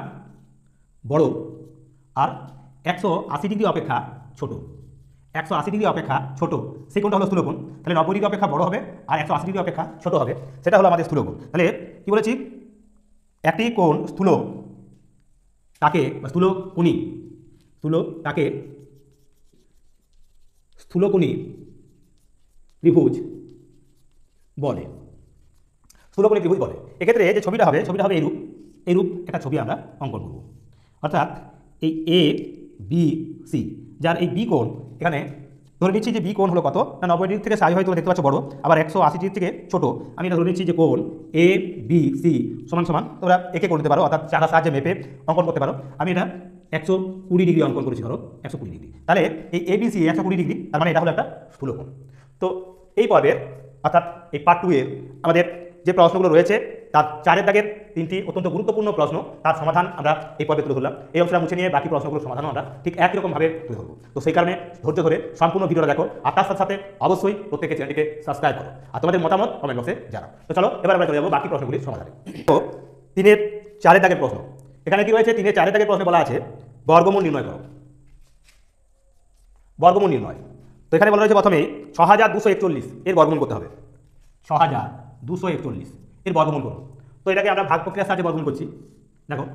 বড় আর 180 ডিগ্রি অপেক্ষা ছোট, 180 ডিগ্রি অপেক্ষা ছোট, সেই কোণটা হলো স্থূলকোণ। তাহলে 90 ডিগ্রি অপেক্ষা বড় হবে আর 180 ডিগ্রি অপেক্ষা ছোট হবে, সেটা হলো আমাদের স্থূলকোণ। তাহলে কি বলেছি, একটি কোণ স্থূলক তাকে স্থূলকোণী ত্রিভুজ বলে। এক্ষেত্রে যে ছবিটা হবে এইরূপ একটা ছবি আমরা অঙ্কন করব। অর্থাৎ এই এ বি সি, যার এই বি কোণ, এখানে ধরে নিচ্ছি যে বি কোণ হলো কত না 90 ডিগ্রি থেকে সাই হয়তো দেখতে পাচ্ছ বড়, আবার 180 ডিগ্রি থেকে ছোট। আমি এটা ধরে নিচ্ছি যে কোণ এ বি সি সমান তোমরা একে করে নিতে পারো, অর্থাৎ চাকার সাহায্যে মেপে অঙ্কন করতে পারো। আমি এটা 120 ডিগ্রি অঙ্কন করেছি, ধরো 120 ডিগ্রি। তাহলে এই এ বি সি 120 ডিগ্রি, তার মানে এটা হলো একটা স্থূলকোণ। তো এই পর্বের অর্থাৎ এই পার্ট 2 এর আমাদের যে প্রশ্নগুলো রয়েছে তার 4 দাগের 3টি অত্যন্ত গুরুত্বপূর্ণ প্রশ্ন, তার সমাধান আমরা এই পর্বে তুলে ধরলাম। এই অংশটা মুছে নিয়ে বাকি প্রশ্নগুলোর সমাধানও আমরা ঠিক একই রকমভাবে তুলে ধরবো। তো সেই কারণে ধৈর্য ধরে সম্পূর্ণ ভিডিওটা দেখো, আর তার সাথে সাথে অবশ্যই প্রত্যেকের চ্যানেলটিকে সাবস্ক্রাইব করো আর তোমাদের মতামত কমেন্ট বক্সে জানাও। তো চলো এবার আমরা চলে যাবো বাকি প্রশ্নগুলির সমাধানে। তো 3-এর 4 দাগের প্রশ্ন, এখানে কি রয়েছে, 3-এর 4 দাগের প্রশ্নে বলা আছে বর্গমূল নির্ণয় করো। বর্গমূল নির্ণয়, তো এখানে বলা রয়েছে প্রথমেই 6241 এর বর্গমূল করতে হবে। 6241 এর বর্গমূল করো। তো এটাকে আমরা ভাগ প্রক্রিয়ার সাহায্যে বর্গমূল করছি। দেখো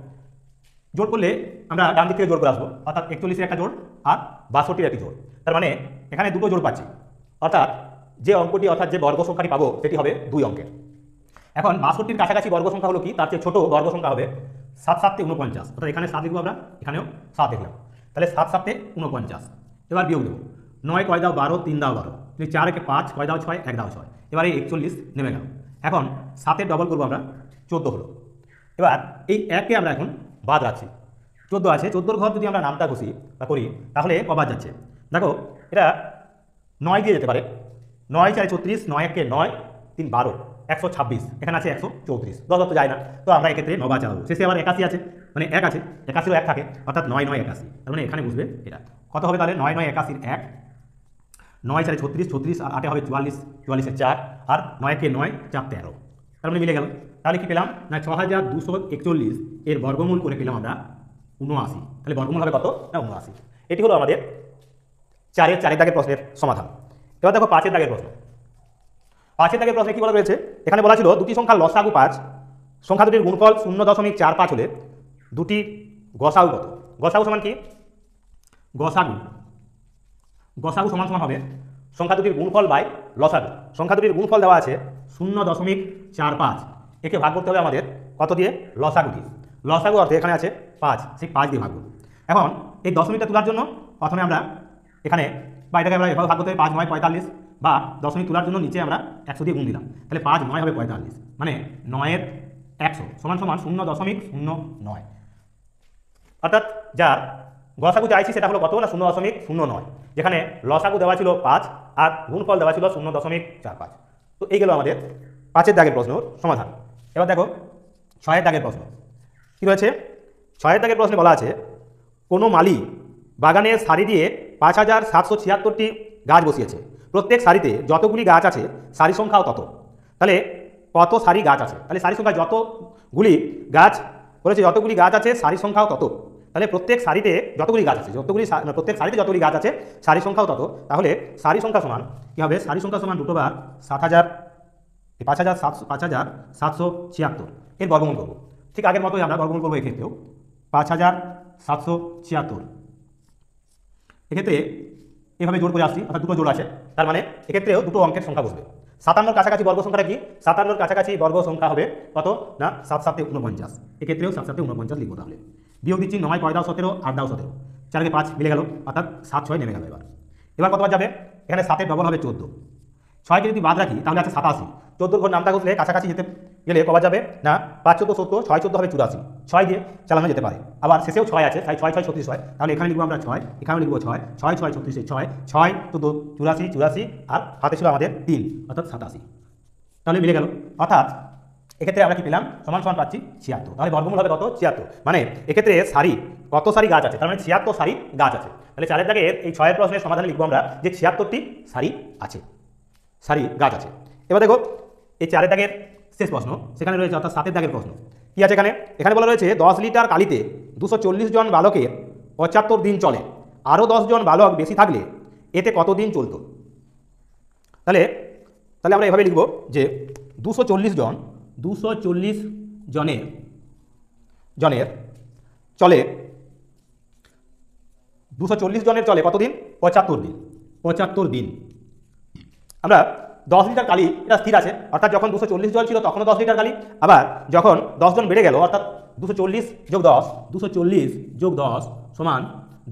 জোড় করলে আমরা ডান দিক থেকে জোড় করে আসবো, অর্থাৎ 41-এর একটা জোড় আর 62-র একটি জোড়, তার মানে এখানে দুটো জোড় পাচ্ছি। অর্থাৎ যে অঙ্কটি অর্থাৎ যে বর্গ সংখ্যাটি পাবো সেটি হবে 2 অঙ্কের। এখন 62-র কাছাকাছি বর্গ সংখ্যা হলো কি, তার চেয়ে ছোট বর্গ সংখ্যা হবে 7×7 = 49, অর্থাৎ এখানে 7 লিখবো আমরা, এখানেও 7 লিখলাম। তাহলে 7×7 = 49। এবার বিয়োগ দেবো, 9 কয় দাও 12, 3 দাও 12, 4 একে 5, কয় দাও 6, 1 দাও 6। এবারে 41 নেমে গেল। এখন 7-এর ডবল করবো আমরা, 14 হলো। এবার এই 1কে আমরা এখন বাদ রাখছি, 14 আছে, 14-র ঘর যদি আমরা নামটা ঘষি বা করি তাহলে কবাদ যাচ্ছে। দেখো এটা 9 দিয়ে যেতে পারে, 9 4 36, 9 1 9, 3 12, 126, এখানে আছে 134, 10 তো যায় না, তো আমরা এক্ষেত্রে 9 বার চালাবো। শেষে আবার 81 আছে, মানে 1 আছে, 81-ও 1 থাকে, অর্থাৎ 9 9 81, তার মানে এখানে বুঝবে এটা কত হবে। তাহলে 9 9 81-র 1, 9 4 36, 36 আর 8 হবে 44, 44-এর 4, আর 9 1 9, 4 13, তার মানে মিলে গেল। তাহলে কি পেলাম না 6241 এর বর্গমূল করে পেলাম আমরা 79। তাহলে বর্গমূল হবে কত না 79। এটি হলো আমাদের 4-এর 4 দাগের প্রশ্নের সমাধান। এবার দেখো 5-এর দাগের প্রশ্ন। 5-এর দাগের প্রশ্নে কি বলা রয়েছে, এখানে বলা ছিল দুটি সংখ্যার লসাগু 5, সংখ্যা দুটির গুণফল 0.45 হলে দুটি গসাগু কত। গসাগু সমান কি, গসাগু সমান হবে সংখ্যা দুটির গুণফল বাই লসাগু। সংখ্যা দুটির গুণফল দেওয়া আছে 0.45, একে ভাগ করতে হবে আমাদের কত দিয়ে, লসাগু দিয়ে। লসাগু অর্থে এখানে আছে 5, সেই 5 দিয়ে ভাগ করব। এখন এই দশমিকটা তোলার জন্য প্রথমে আমরা এখানে বা এটাকে আমরা এভাবে ভাগ করতে হবে, 5 9 45, বা দশমিক তোলার জন্য নিচে আমরা 100 দিয়ে গুণ দিলাম, তাহলে 5 9 হবে 45, মানে 9-এর 100 সমান 0.09। অর্থাৎ যার গসাগু চাইছি সেটা হলো কত না 0.09, যেখানে লসাগু দেওয়া ছিল 5 আর গুণফল দেওয়া ছিল 0.45। তো এই গেল আমাদের 5-এর দাগের প্রশ্ন সমাধান। এবার দেখো 6-এর দাগের প্রশ্ন কি রয়েছে। 6-এর দাগের প্রশ্নে বলা আছে কোনো মালি বাগানের সারি দিয়ে 5776টি গাছ বসিয়েছে, প্রত্যেক সারিতে যতগুলি গাছ আছে সারি সংখ্যাও তত। তাহলে কত সারি গাছ আছে, তাহলে সারি সংখ্যা যতগুলি গাছ বলেছে, যতগুলি গাছ আছে সারি সংখ্যাও তত। তাহলে প্রত্যেক সারিতে যতগুলি গাছ আছে, প্রত্যেক সারিতে যতগুলি গাছ আছে সারি সংখ্যাও তত। তাহলে সারি সংখ্যা সমান কী হবে, সারি সংখ্যা সমান 2 বার 5776 এর বর্গমূল করবো। ঠিক আগের মতোই আমরা বর্গমূল করবো এক্ষেত্রেও 5776। এক্ষেত্রে এভাবে জোর করে আসছি, অর্থাৎ দুটো জোর আছে, তার মানে এক্ষেত্রেও দুটো অঙ্কের সংখ্যা বসবে। 57-র কাছাকাছি বর্গ সংখ্যাটা কি, 57-র কাছাকাছি বর্গ সংখ্যা হবে কত না 7×7 = 49, এক্ষেত্রেও 7×7 = 49 লিখবো। তাহলে বিয়োগ দিচ্ছি, 9 9 দাও 17, 8 দাও 17, 4 5 মিলে গেল, অর্থাৎ 7 6 নেমে গেল। এবার কতবার যাবে, এখানে 7-এর ডবল হবে 14, 6কে যদি বাদ রাখি তাহলে আছে 87, 14-র ঘর নামটা ঘষলে কাছাকাছি যেতে গেলে কবার যাবে না 5 14 70, 6 14 হবে 84, 6 দিয়ে চালানো যেতে পারে। আবার শেষেও 6 আছে, তাই 6 6 36 হয়। তাহলে এখানে লিখবো আমরা 6, এখানে লিখবো 6, 6 6 36, 6 6 14 84 84, আর হাতে ছিল আমাদের 3 অর্থাৎ 87। তাহলে মিলে গেল, অর্থাৎ এক্ষেত্রে আমরা কি পেলাম, সমান সমান পাচ্ছি 76। তাহলে বর্গমূল হবে কত, 76। মানে এক্ষেত্রে সারি, কত সারি গাছ আছে, তার মানে 76 সারি গাছ আছে। তাহলে 4 দাগের এই 6 প্রশ্নের সমাধানে লিখবো আমরা যে 76টি সারি আছে, সারি গাছ আছে। এবার দেখো এই 4 দাগের শেষ প্রশ্ন সেখানে রয়েছে, অর্থাৎ 7 দাগের প্রশ্ন কি আছে এখানে। এখানে বলা রয়েছে 10 লিটার কালিতে 240 জন বালকের 75 দিন চলে, আরও 10 জন বালক বেশি থাকলে এতে কত দিন চলতো। তাহলে আমরা এভাবে লিখব যে 240 জনের চলে, 240 জনের চলে কতদিন, 75 দিন। 75 দিন। আমরা 10 লিটার কালি, এটা স্থির আছে, অর্থাৎ যখন 240 জন ছিল তখনও 10 লিটার কালি, আবার যখন 10 জন বেড়ে গেল অর্থাৎ 240 যোগ 10 সমান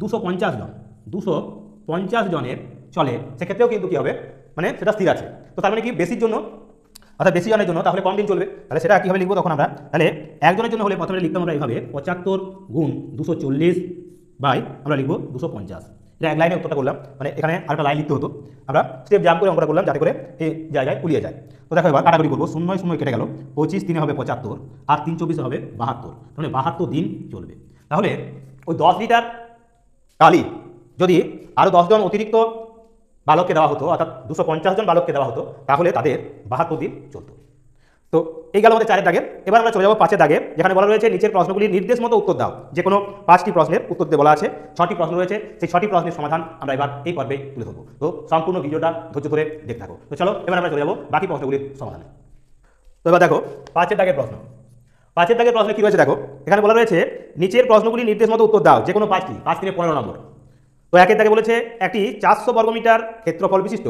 250 জন, 250 জনের চলে, সেক্ষেত্রেও কিন্তু কী হবে, মানে সেটা স্থির আছে। তো তার মানে কি বেশির জন্য, অর্থাৎ বেশি জনের জন্য তাহলে কম দিন চলবে। তাহলে সেটা কীভাবে লিখবো তখন আমরা, তাহলে একজনের জন্য হলে প্রথমে লিখতাম আমরা এইভাবে 75 গুণ 240 বাই আমরা লিখবো 250। এটা এক লাইনে উত্তরটা করলাম, মানে এখানে আরেকটা লাইন লিখতে হতো, আমরা স্টেপ জাম্প করে অঙ্কটা করলাম যাতে করে এই জায়গায় কুলিয়ে যায়। তো দেখো এবার কাটাকুটি করবো, 0 0 কেটে গেল, 25 3 হবে 75, আর 3 24 হবে 72, মানে 72 দিন চলবে। তাহলে ওই 10 লিটার কালি যদি আরও 10 জন অতিরিক্ত বালককে দেওয়া হতো, অর্থাৎ 250 জন বালককে দেওয়া হতো, তাহলে তাদের 72 দিন চলতো। তো এই গেল আমাদের 4 দাগের। এবার আমরা চলে যাবো 5 দাগের, যেখানে বলা রয়েছে নিচের প্রশ্নগুলির নির্দেশ মতো উত্তর দাও। যে কোনো 5টি প্রশ্নের উত্তর দিতে বলা আছে, 6টি প্রশ্ন রয়েছে, সেই 6টি প্রশ্নের সমাধান আমরা এবার এই পর্বে তুলে ধরবো। তো সম্পূর্ণ ভিডিওটা ধৈর্য ধরে দেখতে থাকো। তো চলো এবার আমরা চলে যাবো বাকি প্রশ্নগুলির সমাধানে। তো এবার দেখো 5 দাগের প্রশ্ন। 5 দাগের প্রশ্নে কী রয়েছে দেখো, এখানে বলা রয়েছে নিচের প্রশ্নগুলির নির্দেশ মতো উত্তর দাও, যে কোনো 5টি, 5 3 15 নম্বর। তো 1 দাগে বলেছে একটি 400 বর্গমিটার ক্ষেত্রফল বিশিষ্ট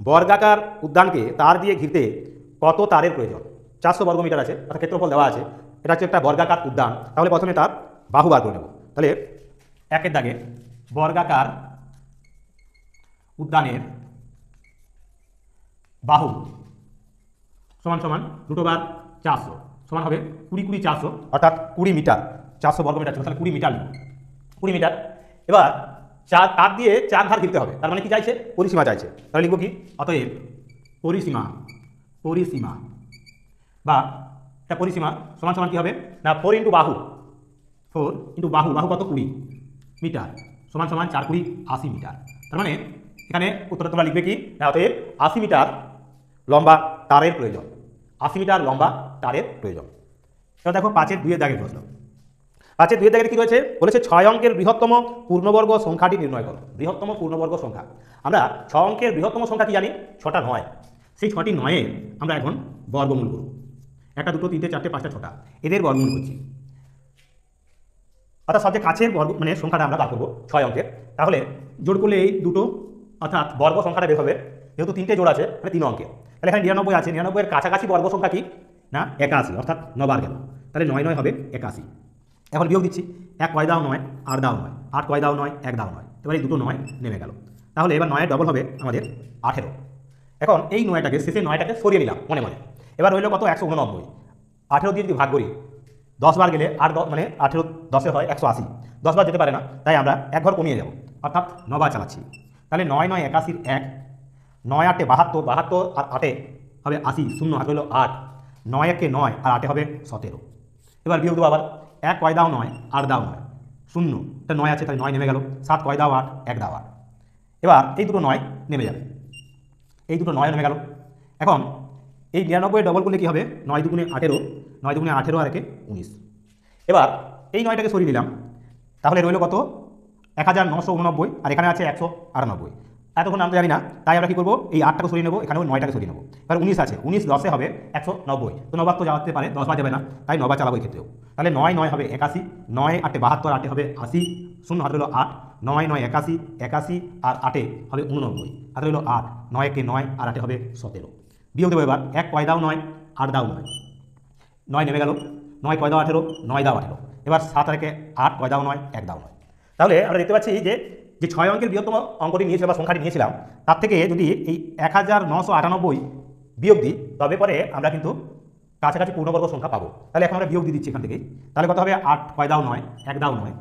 বর্গাকার উদ্যানকে তার দিয়ে ঘিরতে কত তারের প্রয়োজন। 400 বর্গমিটার আছে, অর্থাৎ ক্ষেত্রফল দেওয়া আছে, এটা হচ্ছে একটা বর্গাকার উদ্যান। তাহলে প্রথমে তার বাহু বার করে নেব। তাহলে 1 দাগে বর্গাকার উদ্যানের বাহু সমান সমান দুটো বার 400 সমান হবে 20 20 400, অর্থাৎ 20 মিটার। 400 বর্গমিটার ছিল, তাহলে 20 মিটার লিখব, 20 মিটার। এবার তার দিয়ে 4 ধার ঘিরতে হবে, তার মানে কি চাইছে, পরিসীমা চাইছে। তাহলে লিখব কি, অতএব পরিসীমা বা একটা পরিসীমা সমান সমান কী হবে না 4 ইন্টু বাহু, 4 ইন্টু বাহু, বাহু কত 20 মিটার, সমান সমান 4 20 80 মিটার। তার মানে এখানে উত্তরটা তোমরা লিখবে কি না, অতএব 80 মিটার লম্বা তারের প্রয়োজন, 80 মিটার লম্বা তারের প্রয়োজন। এবার দেখো 5 2 দাগের প্রশ্ন। 5 2 দাগের কি রয়েছে, বলেছে 6 অঙ্কের বৃহত্তম পূর্ণবর্গ সংখ্যাটি নির্ণয় করো। বৃহত্তম পূর্ণবর্গ সংখ্যা, আমরা 6 অঙ্কের বৃহত্তম সংখ্যা কি জানি, 6টা 9। সেই 6টি 9-এর আমরা এখন বর্গমূল করব। 1 2 3 4 5 6টা, এদের বর্গমূল করছি, অর্থাৎ সবচেয়ে কাছের বর্গ মানে সংখ্যাটা আমরা বার করবো 6 অঙ্কের। তাহলে জোড় করলে এই দুটো, অর্থাৎ বর্গ সংখ্যাটা বের হবে, যেহেতু 3টে জোড় আছে মানে 3 অঙ্কের। তাহলে এখানে 99 আছে, 99-এর কাছাকাছি বর্গ সংখ্যা কি না 81, অর্থাৎ 9 বার গেল। তাহলে 9 9 হবে 81। এখন বিয়োগ দিচ্ছি, 1 কয় দাও 9, 8 দাও 9, 8 কয় দাও 9, 1 দাও 9। এবার এই দুটো 9 নেমে গেল। তাহলে এবার 9-এর ডবল হবে আমাদের 18। এখন এই 9টাকে শেষে 9টাকে সরিয়ে নিলাম মনে মনে। এবার রইল কত, 189। 18 দিয়ে যদি ভাগ করি, 10 বার গেলে 8 মানে 18 10-এ হয় 180, 10 বার যেতে পারে না, তাই আমরা 1 ঘর কমিয়ে যাব, অর্থাৎ 9 বার চালাচ্ছি। তাহলে 9 9 81 1, 9 8 72, 72 আর 8 হবে 80, 0 হাত হলো 8, 9 1 9 আর 8 হবে 17। এবার বিয়োগ দেবো আবার, 1 কয় দাও 9, 8 দাও 9, 0, এটা 9 আছে তাই 9 নেমে গেল, 7 কয় দাও 8, 1 দাও 8। এবার এই দুটো 9 নেমে যাবে, এই দুটো 9 নেমে গেল। এখন এই 99-এর ডবল করলে কী হবে, 9 2 18, 9 2 18 আর 1 19। এবার এই 9টাকে সরিয়ে নিলাম, তাহলে রইল কত 1989, আর এখানে আছে 198। এতক্ষণ আমরা জানি না, তাই আমরা কী করবো, এই 8টাকে সরিয়ে নেবো, এখানেও 9টাকে সরিয়ে নেবো। এবার 19 আছে, 19 10-এ হবে 190, তো 9 বার তো যাওয়াতে পারে, 10 বার যাবে না, তাই 9 বার চালাবো এই ক্ষেত্রেও। তাহলে 9 9 হবে 81, 9 8 72, 8 হবে 80, 0 হাত হলো 8, 9 9 81, 81 আর 8 হবে 89, হাত হলো 8, 9 1 9 আর 8 হবে 17। বিয়োগ দেবো এবার, 1 কয় দাও 9, 8 দাও 9, 9 নেমে গেল, 9 কয় দাও 18, 9 দাও 18। এবার 7 আর 1 8, কয় দাও 9, 1 দাও 9। তাহলে আমরা দেখতে পাচ্ছি যে 6 অঙ্কের বৃহত্তম অঙ্কটি নিয়েছিলাম বা সংখ্যাটি নিয়েছিলাম, তার থেকে যদি এই 1998 বিয়োগ দিই, তবে পরে আমরা কিন্তু কাছাকাছি পূর্ণবর্গ সংখ্যা পাবো। তাহলে এখন আমরা বিয়োগ দিয়ে দিচ্ছি এখান থেকে। তাহলে কত হবে 8 কয় দাও 9, 1 দাও 9,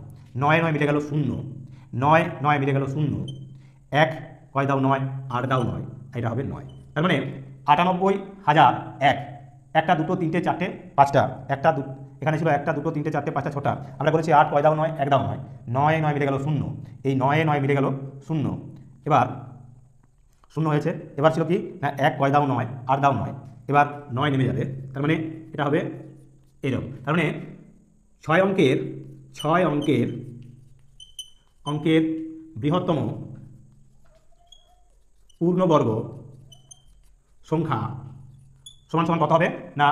9 9 মিলে গেল 0, 9 9 মিলে গেল 0, 1 কয় দাও 9, 8 দাও 9, এটা হবে 9। তার মানে 98,001, একটা দুটো তিনটে চারটে পাঁচটা, একটা এখানে ছিল একটা দুটো তিনটে চারটে পাঁচটা ছটা, আমরা বলেছি 8 কয় দাও 9, 1 দাও 9, 9 9 মিলে গেল 0, এই 9 9 মিলে গেল 0, এবার 0 হয়েছে। এবার ছিল কি না 1 কয় দাও 9, 8 দাও 9, এবার 9 নেমে যাবে, তার মানে এটা হবে এরকম। তার মানে 6 অঙ্কের বৃহত্তম পূর্ণবর্গ সংখ্যা সমান সমান কত হবে না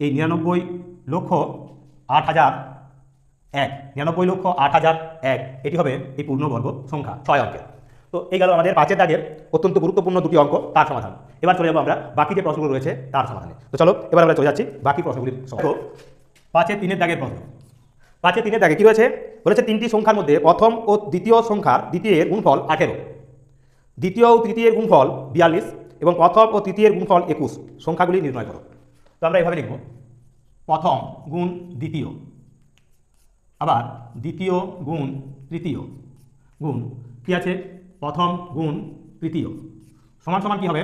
এই 99,08,001, 99,08,001 এটি হবে এই পূর্ণবর্গ সংখ্যা 6 অঙ্কের। তো এই গেল আমাদের 5 দাগের অত্যন্ত গুরুত্বপূর্ণ দুটি অঙ্ক, তার সমাধান। এবার চলে যাবো আমরা বাকি যে প্রশ্নগুলো রয়েছে তার সমাধানে। তো চলো এবার আমরা চলে যাচ্ছি বাকি প্রশ্নগুলির সমাধান। 5-3 দাগের প্রশ্ন। 5-3 দাগে কি রয়েছে? বলেছে তিনটি সংখ্যার মধ্যে প্রথম ও দ্বিতীয় সংখ্যার দ্বিতীয়ের গুণফল 18, দ্বিতীয় ও তৃতীয়ের গুণফল 42 এবং প্রথম ও তৃতীয়ের গুণফল 21, সংখ্যাগুলি নির্ণয় করো। তো আমরা এইভাবে লিখব, প্রথম গুণ দ্বিতীয়, আবার দ্বিতীয় গুণ তৃতীয় গুণ কি আছে প্রথম গুণ তৃতীয় সমান সমান কি হবে?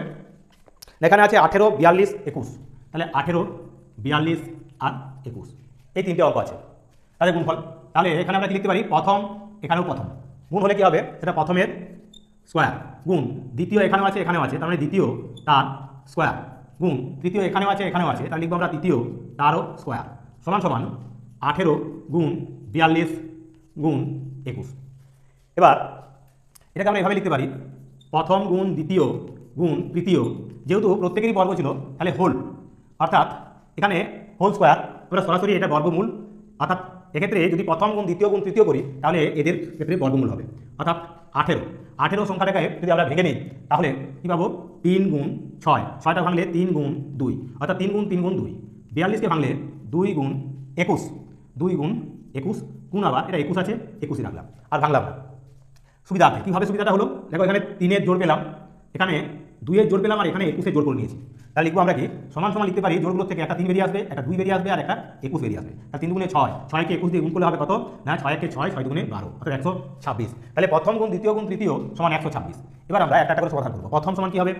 এখানে আছে 18 42 21, তাহলে 18 42 আর 21 এই তিনটে অঙ্ক আছে, তাহলে গুণফল। তাহলে এখানে আমরা কি লিখতে পারি? প্রথম, এখানেও প্রথম, গুণ হলে কি হবে? সেটা প্রথমের স্কোয়ার, গুণ দ্বিতীয় এখানেও আছে এখানেও আছে, তার মানে দ্বিতীয় তার স্কোয়ার, গুণ তৃতীয় এখানেও আছে এখানেও আছে, তাহলে লিখবো আমরা তৃতীয় তারও স্কোয়ার, সমান সমান 18 গুণ 42 গুণ 21। এবার এটাকে আমরা এভাবে লিখতে পারি, প্রথম গুণ দ্বিতীয় গুণ তৃতীয়, যেহেতু প্রত্যেকেরই বর্গ ছিল তাহলে হোল, অর্থাৎ এখানে হোল স্কোয়ার, আমরা সরাসরি এটা বর্গমূল, অর্থাৎ এক্ষেত্রে যদি প্রথম গুণ দ্বিতীয় গুণ তৃতীয় করি তাহলে এদের ক্ষেত্রে বর্গমূল হবে, অর্থাৎ 18 সংখ্যাটাকে যদি আমরা ভেঙে নিই তাহলে কী পাবো? 3 গুণ 6, 6টা ভাঙলে 3 গুণ 2, অর্থাৎ 3 গুণ 3 গুণ 2, 42কে ভাঙলে 2 গুণ 21, 2 গুণ 21 গুণ, আবার এটা 21 আছে 21ই রাখলাম আর ভাঙলাম না। সুবিধার্থে কীভাবে সুবিধাটা হলো দেখো, এখানে 3-এর জোড় পেলাম, এখানে 2-এর জোড় পেলাম আর এখানে 21-এর জোড় করে নিয়েছি, তাহলে লিখবো আমরা কি সমান সমান লিখতে পারি জোড়গুলো থেকে একটা 3 বেরিয়ে আসবে, একটা 2 বেরিয়ে আসবে আর একটা 21 বেরিয়ে আসবে, তাহলে 3 গুণে 6, 6কে 21 দিয়ে গুণ করলে হবে কত না 6-একে 6, 6 গুণে 12, অর্থাৎ 126। তাহলে প্রথম গুণ দ্বিতীয় গুণ তৃতীয় সমান 126। এবার আমরা একটা করে সমাধান করবো। প্রথম সমান কি হবে?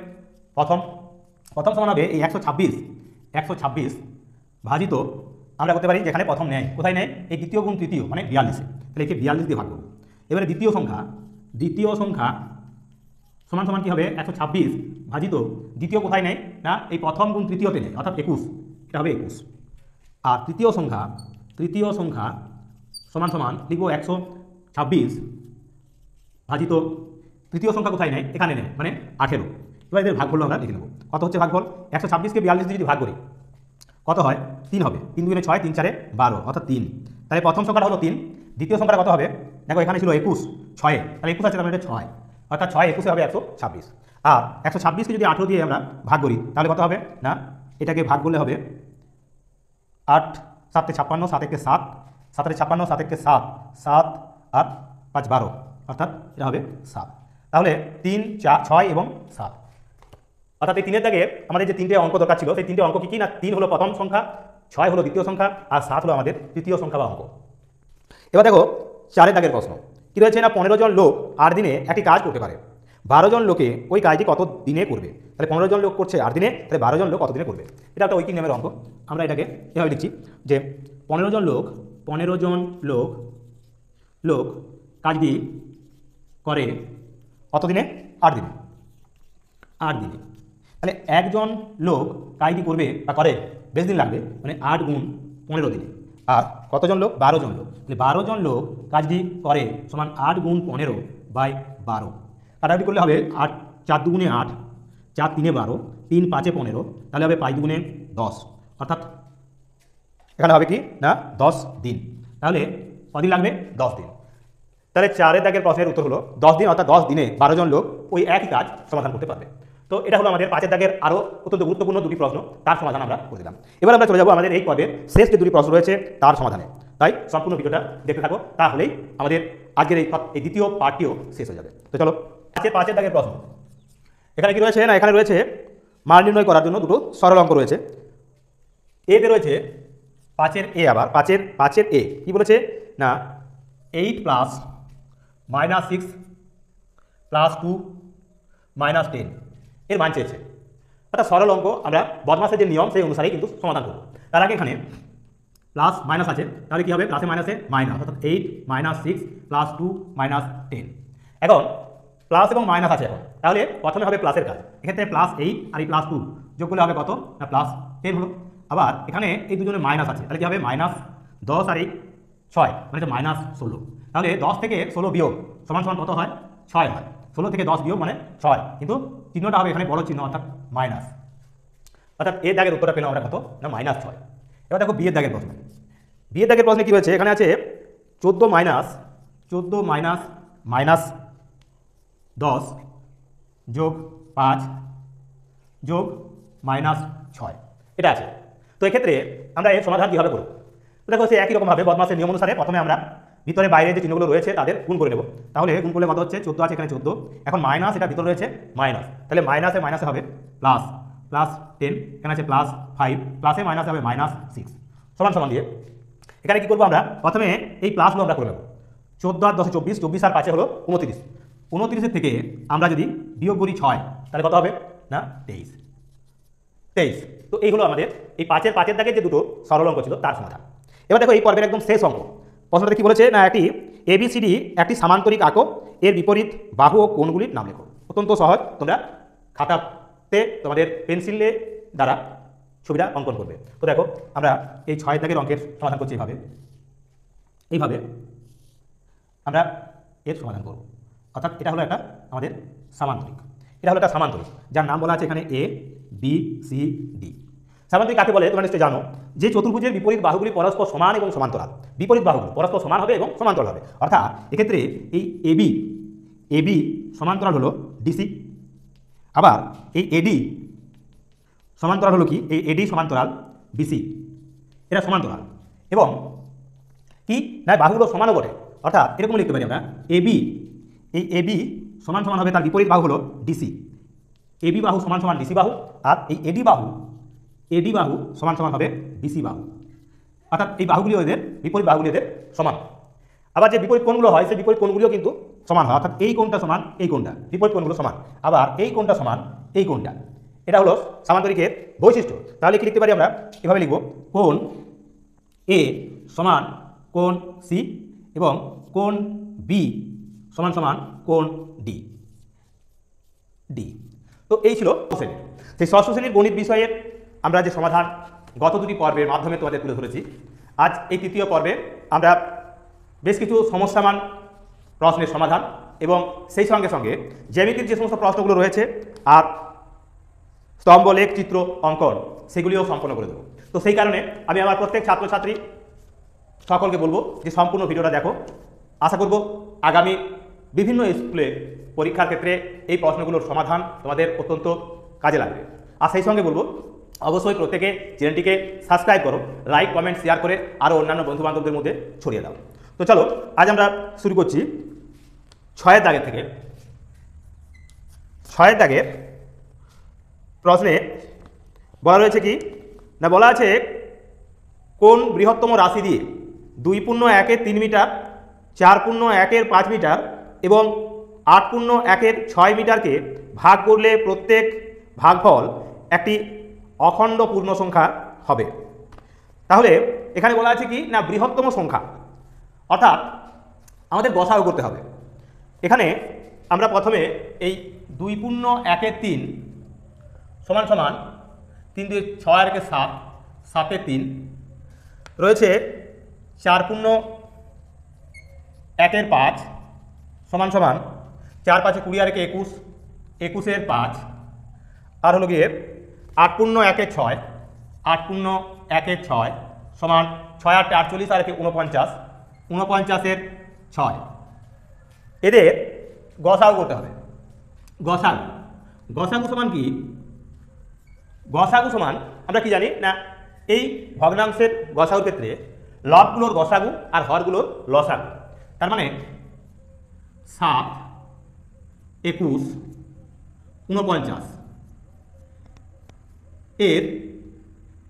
প্রথম সমান হবে এই 126 ভাজিত, আমরা করতে পারি যেখানে প্রথম নেয়, কোথায় নেয়? এই দ্বিতীয় গুণ তৃতীয় মানে 42-এ, তাহলে একে 42 দিয়ে ভাগ করবো। এবারে দ্বিতীয় সংখ্যা সমান সমান কি হবে? 126 ভাজিত দ্বিতীয় কোথায় নেয় না এই প্রথম গুণ তৃতীয়তে নেয়, অর্থাৎ 21, এটা হবে 21। আর তৃতীয় সংখ্যা সমান সমান লিখবো 126 ভাজিত তৃতীয় সংখ্যা কোথায় নেয়? এখানে নেয়, মানে 18। এবার এদের ভাগফল আমরা লিখে নেব। কত হচ্ছে ভাগফল? 126কে 42 দিয়ে যদি ভাগ করি কত হয়? 3 হবে, 3 দুগুণে 6, 3 4-এ 12, অর্থাৎ 3। তাহলে প্রথম সংখ্যাটা হলো 3, দ্বিতীয় সংখ্যাটা কত হবে? দেখো এখানে ছিল 21, 6-এ, তাহলে 21 আছে তার মানে 6, অর্থাৎ 6 21-এ হবে 126। আর 126কে যদি 18 দিয়ে আমরা ভাগ করি তাহলে কত হবে না এটাকে ভাগ করলে হবে 8 7 56, 7 1 7, 7 56, 7 1 7, 7 আর 5 12, অর্থাৎ এটা হবে 7। তাহলে 3 4 6 এবং 7, অর্থাৎ এই 3-এর দাগে আমাদের যে 3টে অঙ্ক দরকার ছিল সেই 3টে অঙ্ক কি না 3 হলো প্রথম সংখ্যা, 6 হলো দ্বিতীয় সংখ্যা আর 7 হলো আমাদের তৃতীয় সংখ্যা বা অঙ্ক। এবার দেখো 4-এর দাগের প্রশ্ন কি রয়েছে না 15 জন লোক 8 দিনে একটি কাজ করতে পারে, 12 জন লোকে ওই কাজটি কত দিনে করবে? তাহলে 15 জন লোক করছে 8 দিনে, তাহলে 12 জন লোক কত দিনে করবে? এটা একটা ঐকিক নিয়মের অঙ্ক, আমরা এটাকে এভাবে লিখছি যে 15 জন লোক কাজটি করে কত দিনে? 8 দিনে। তাহলে একজন লোক কাজটি করবে বা করে বেশ দিন লাগবে, মানে 8 গুণ 15 দিনে। আর কতজন লোক? 12 জন লোক, তাহলে 12 জন লোক কাজটি করে সমান 8 গুণ 15/12। কাটাকাটি করলে হবে 8 4 দুগুণে 8, 4 3-এ 12, 3 5-এ 15, তাহলে হবে 5 দুগুণে 10, অর্থাৎ এখানে হবে কি না 10 দিন। তাহলে কদিন লাগবে? 10 দিন। তাহলে 4-এর দাগের প্রশ্নের উত্তর হলো 10 দিন, অর্থাৎ 10 দিনে 12 জন লোক ওই একই কাজ সমাধান করতে পারবে। তো এটা হলো আমাদের 5-এর দাগের আরও অত্যন্ত গুরুত্বপূর্ণ দুটি প্রশ্ন, তার সমাধান আমরা করে দিলাম। এবার আমরা চলে যাবো আমাদের এই পর্বের শেষ যে দুটি প্রশ্ন রয়েছে তার সমাধানে। তাই সম্পূর্ণ ভিডিওটা দেখতে থাকো, তাহলেই আমাদের আজকের এই দ্বিতীয় পার্টটিও শেষ হয়ে যাবে। তো চলো 5-এর দাগের প্রশ্ন। এখানে কি রয়েছে না এখানে রয়েছে মান নির্ণয় করার জন্য দুটো সরল অঙ্ক রয়েছে। এতে রয়েছে 5-এর এ, আবার 5-এর এ কি বলেছে না 8 প্লাস -6 প্লাস 2 -10 এর মান চেয়েছে। অর্থাৎ সরল অঙ্ক আমরা বদমাসের যে নিয়ম সেই অনুসারেই কিন্তু সমাধান করব। তার আগে এখানে প্লাস মাইনাস আছে, তাহলে কী হবে প্লাসে মাইনাসে মাইনাস, অর্থাৎ 8 - 6 প্লাস 2 -10। এখন প্লাস এবং মাইনাস আছে, এখন তাহলে প্রথমে হবে প্লাসের কাজ। এক্ষেত্রে +8 আর এই +2 যোগ করলে হবে কত না +10 হলো। আবার এখানে এই দুজনে মাইনাস আছে, তাহলে কী হবে -10 আর এই 6 মানে -16। তাহলে 10 থেকে 16 বিয়োগ সমান সমান কত হয় 6 হয়। 16 থেকে 10 বিয়োগ মানে 6, কিন্তু চিহ্নটা হবে এখানে বড় চিহ্ন অর্থাৎ মাইনাস। অর্থাৎ এর দাগের উত্তরটা পেলাম আমরা কত না -6। এবার দেখো বিয়ের দাগের প্রশ্ন। বিয়ের দাগের প্রশ্নে কী রয়েছে, এখানে আছে 14 মাইনাস -10 যোগ 5 যোগ -6 এটা আছে। তো এক্ষেত্রে আমরা এর সমাধান কীভাবে করব? তো দেখো সে একই রকমভাবে বদমাসের নিয়ম অনুসারে প্রথমে আমরা ভিতরে বাইরে যে চিহ্নগুলো রয়েছে তাদের গুণ করে নেব। তাহলে গুণ করলে কত হচ্ছে 14 আছে, এখানে 14, এখন মাইনাস এটা ভিতরে রয়েছে মাইনাস, তাহলে মাইনাসে হবে প্লাস 10, এখানে আছে +5, প্লাসে মাইনাসে হবে -6 সমান সমান দিয়ে এখানে কি করবো আমরা প্রথমে এই প্লাসগুলো আমরা করে নেব। 14 আর 10 24, 24 আর 5 হলো 29, 29-এর থেকে আমরা যদি বিয়োগ করি 6 তাহলে কত হবে না 23। তো এই হলো আমাদের এই 5-এর দাগের যে দুটো সরল অঙ্ক ছিল তার সমাধান। এবার দেখো এই পর্বের একদম শেষ অঙ্ক। প্রশ্নটা কি বলেছে না একটি ABCD একটি সামান্তরিক আঁকো, এর বিপরীত বাহু ও কোণগুলির নাম লেখো। অত্যন্ত সহজ, তোমরা খাতাতে তোমাদের পেন্সিলে দ্বারা ছবিটা অঙ্কন করবে। তো দেখো আমরা এই 6 দাগের অঙ্কের সমাধান করছি এইভাবে আমরা এর সমাধান করব। অর্থাৎ এটা হলো একটা আমাদের সামান্তরিক, এটা হলো একটা সামান্তরিক যার নাম বলা আছে এখানে ABCD। সামান্তরিক কাকে বলে তোমরা নিশ্চয়ই জানো, যে চতুর্ভুজের বিপরীত বাহুগুলি পরস্পর সমান এবং সমান্তরাল। বিপরীত বাহুগুলো পরস্পর সমান হবে এবং সমান্তরাল হবে, অর্থাৎ এক্ষেত্রে এই AB সমান্তরাল হলো DC, আবার এই AD সমান্তরাল হলো কি এই AD সমান্তরাল BC, এটা সমান্তরাল এবং কি না বাহুগুলো সমানও বটে। অর্থাৎ এরকম লিখতে পারি আমরা এই AB সমান সমান হবে তার বিপরীত বাহু হলো DC, AB বাহু সমান সমান DC বাহু, আর এই AD বাহু সমান সমান হবে BC বাহু। অর্থাৎ এই বাহুগুলি এদের বিপরীত বাহুগুলি এদের সমান। আবার যে বিপরীত কোণগুলো হয় সেই বিপরীত কোণগুলিও কিন্তু সমান হয়, অর্থাৎ এই কোণটা সমান এই কোণটা, বিপরীত কোণগুলো সমান, আবার এই কোণটা সমান এই কোণটা। এটা হলো সামান্তরিকের বৈশিষ্ট্য। তাহলে কি লিখতে পারি আমরা এভাবে লিখব, কোণ A সমান কোণ C এবং কোণ B সমান সমান কোণ D। তো এই ছিল সেই ষষ্ঠ শ্রেণীর গণিত বিষয়ের আমরা যে সমাধান গত দুটি পর্বের মাধ্যমে তোমাদের তুলে ধরেছি। আজ এই তৃতীয় পর্বে আমরা বেশ কিছু সমস্যামান প্রশ্নের সমাধান এবং সেই সঙ্গে সঙ্গে জ্যামিতির যে সমস্ত প্রশ্নগুলো রয়েছে আর স্তম্ভ লেখ চিত্র অঙ্কন সেগুলিও সম্পন্ন করে দেবো। তো সেই কারণে আমি আমার প্রত্যেক ছাত্রছাত্রী সকলকে বলবো যে সম্পূর্ণ ভিডিওটা দেখো। আশা করব আগামী বিভিন্ন স্কুলে পরীক্ষার ক্ষেত্রে এই প্রশ্নগুলোর সমাধান তোমাদের অত্যন্ত কাজে লাগবে। আর সেই সঙ্গে বলবো অবশ্যই প্রত্যেকে চ্যানেলটিকে সাবস্ক্রাইব করো, লাইক কমেন্ট শেয়ার করে আরও অন্যান্য বন্ধুবান্ধবদের মধ্যে ছড়িয়ে দাও। তো চলো আজ আমরা শুরু করছি 6-এর দাগের থেকে। 6-এর দাগের প্রশ্নে বলা রয়েছে কি না বলা আছে কোন বৃহত্তম রাশি দিয়ে 2.1 3 মিটার, 4.1 5 মিটার এবং 8.1 6 মিটারকে ভাগ করলে প্রত্যেক ভাগফল একটি অখণ্ড পূর্ণ সংখ্যা হবে। তাহলে এখানে বলা আছে কি না বৃহত্তম সংখ্যা, অর্থাৎ আমাদের গসাগু করতে হবে। এখানে আমরা প্রথমে এই 2.1 3 সমান সমান 3 2 6 আর 7 7 3 রয়েছে 4.1 5 সমান সমান 4 5 20 আর 21 21 5 আর হলো গিয়ে 8.1 6 8.1 6 সমান 6 8 48 আর 49 49 6 এদের গসাগু করতে হবে। গসাগু সমান কি? গসাগু সমান আমরা কি জানি না এই ভগ্নাংশের গসাগুর ক্ষেত্রে লবগুলোর গসাগু আর হরগুলোর লসাগু। তার মানে 7 21 49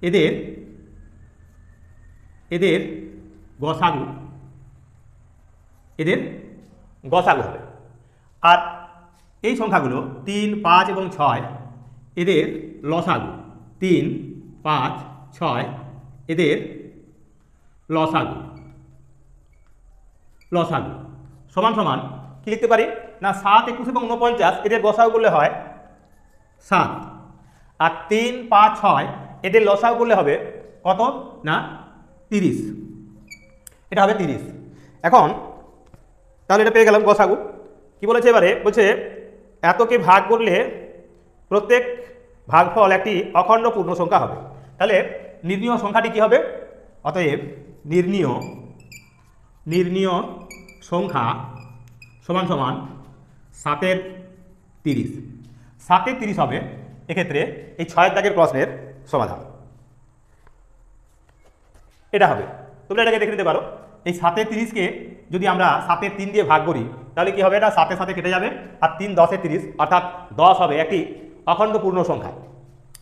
এদের এদের গসাগু হবে। আর এই সংখ্যাগুলো 3, 5 এবং 6 এদের লসাগু, 3, 5, 6 এদের লসাগু সমান সমান কি লিখতে পারি না 7, 21 এবং 49 এদের গসাগু করলে হয় 7, আর 3, 5, 6 এদের লসাগু করলে হবে কত না 30, এটা হবে 30। এখন তাহলে এটা পেয়ে গেলাম গসাগু। কি বলেছে এবারে, বলছে এতকে ভাগ করলে প্রত্যেক ভাগফল একটি অখণ্ড পূর্ণ সংখ্যা হবে। তাহলে নির্ণীয় সংখ্যাটি কি হবে? অতএব নির্ণীয় সংখ্যা সমান সমান 7-এর 30। 7-এর 30 হবে এক্ষেত্রে এই 6 দাগের প্রশ্নের সমাধান। এটা হবে, তোমরা এটাকে দেখে নিতে পারো। এই 7-এর 30কে যদি আমরা 7-এর 3 দিয়ে ভাগ করি তাহলে কি হবে, না 7-এর সাথে কেটে যাবে, আর 3 10-এর 30 অর্থাৎ 10 হবে একটি অখণ্ড পূর্ণ সংখ্যা।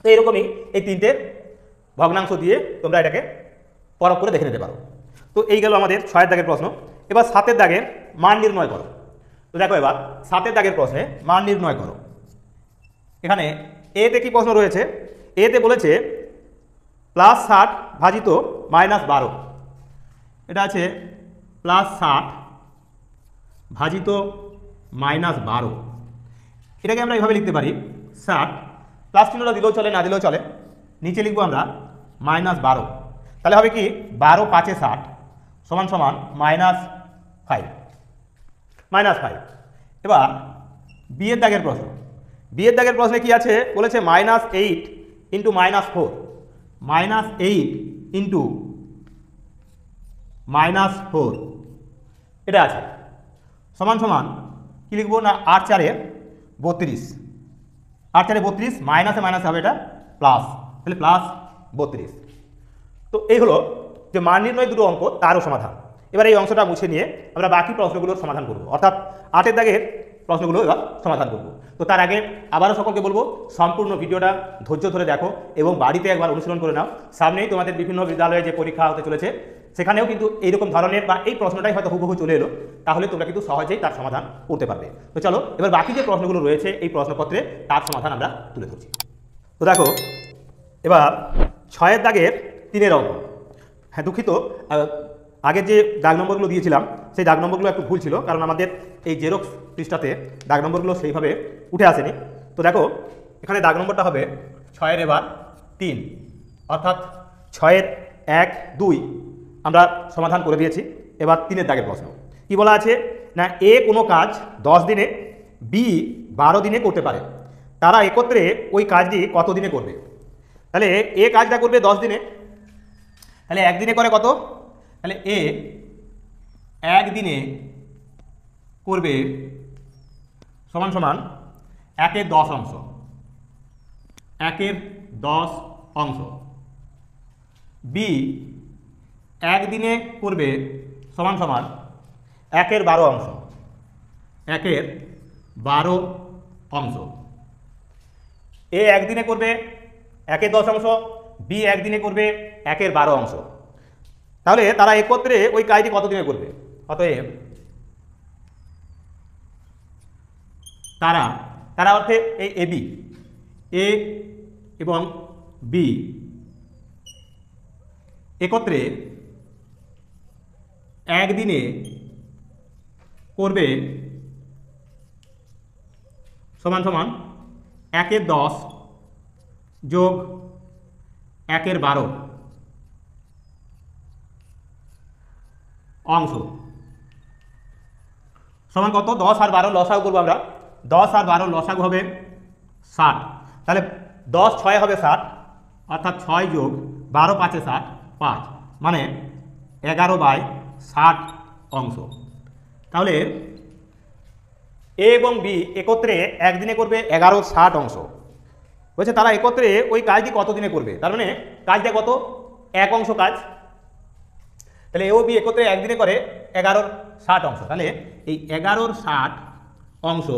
তো এরকমই এই 3টে ভগ্নাংশ দিয়ে তোমরা এটাকে পরখ করে দেখে নিতে পারো। তো এই গেল আমাদের 6 দাগের প্রশ্ন। এবার 7-এর দাগের মান নির্ণয় করো। তো দেখো এবার 7-এর দাগের প্রশ্নে মান নির্ণয় করো। এখানে এতে কি প্রশ্ন রয়েছে? এতে বলেছে +60 ভাজিত -12। এটা আছে +60 ভাজিত -12। এটাকে আমরা এইভাবে লিখতে পারি 60 প্লাস চিহ্নটা দিলেও চলে, না দিলেও চলে, নিচে লিখবো আমরা -12। তাহলে হবে কি 12 5 60 সমান সমান -5। এবার বিয়ের দাগের প্রশ্ন। বিয়ের দাগের প্রশ্নে কি আছে বলেছে -8 × -4, -8 × -4 এটা আছে সমান সমান কি লিখবো না 8 4 32, 8 4 32, মাইনাসে মাইনাসে হবে এটা প্লাস, তাহলে +32। তো এই হলো যে মান নির্ণয় দুটো অঙ্ক তারও সমাধান। এবার এই অংশটা মুছে নিয়ে আমরা বাকি প্রশ্নগুলোর সমাধান করব, অর্থাৎ 8-এর দাগের প্রশ্নগুলো এবার সমাধান করব। তো তার আগে আবারও সকলকে বলবো সম্পূর্ণ ভিডিওটা ধৈর্য ধরে দেখো এবং বাড়িতে একবার অনুশীলন করে নাও। সামনেই তোমাদের বিভিন্ন বিদ্যালয়ে যে পরীক্ষা হতে চলেছে সেখানেও কিন্তু এইরকম ধরনের বা এই প্রশ্নটাই হয়তো হুবহু চলে এলো, তাহলে তোমরা কিন্তু সহজেই তার সমাধান করতে পারবে। তো চলো এবার বাকি যে প্রশ্নগুলো রয়েছে এই প্রশ্নপত্রে তার সমাধান আমরা তুলে ধরছি। তো দেখো এবার 6-এর দাগের 3-এর অঙ্ক। হ্যাঁ দুঃখিত, আগের যে দাগ নম্বরগুলো দিয়েছিলাম সেই দাগ নম্বরগুলো একটু ভুল ছিল, কারণ আমাদের এই জেরক্স পৃষ্ঠাতে দাগ নম্বরগুলো সেইভাবে উঠে আসেনি। তো দেখো এখানে দাগ নম্বরটা হবে 6-এর এবার 3, অর্থাৎ 6-এর 1 2 আমরা সমাধান করে দিয়েছি। এবার 3-এর দাগের প্রশ্ন কি বলা আছে না এ কোনো কাজ 10 দিনে, বি 12 দিনে করতে পারে, তারা একত্রে ওই কাজটি কত দিনে করবে? তাহলে এ কাজটা করবে 10 দিনে, তাহলে একদিনে করে কত? তাহলে এ একদিনে করবে সমান সমান 1-এর 10 অংশ, 1-এর 10 অংশ। বি একদিনে করবে সমান সমান 1-এর 12 অংশ, 1-এর 12 অংশ। এ একদিনে করবে 1-এর 10 অংশ, বি একদিনে করবে 1-এর 12 অংশ। তাহলে তারা একত্রে ওই কাজটি কত দিনে করবে? অতএব তারা অর্থে এই এ বি, এ এবং বি একত্রে একদিনে করবে সমান সমান 1-এর 10 যোগ 1-এর 12 অংশ সমান কত? 10 আর 12 লসাগু করবো আমরা, 10 আর 12 লসাগু হবে 60। তাহলে 10 6 হবে 60, অর্থাৎ 6 যোগ 12 5 60 5, মানে 11/60 অংশ। তাহলে এ এবং বি একত্রে একদিনে করবে 11/60 অংশ। বলছে তারা একত্রে ওই কাজটি কত দিনে করবে? তার মানে কাজটা কত? 1 অংশ কাজ। তাহলে এ ও বি একত্রে একদিনে করে 11/60 অংশ। তাহলে এই 11/60 অংশ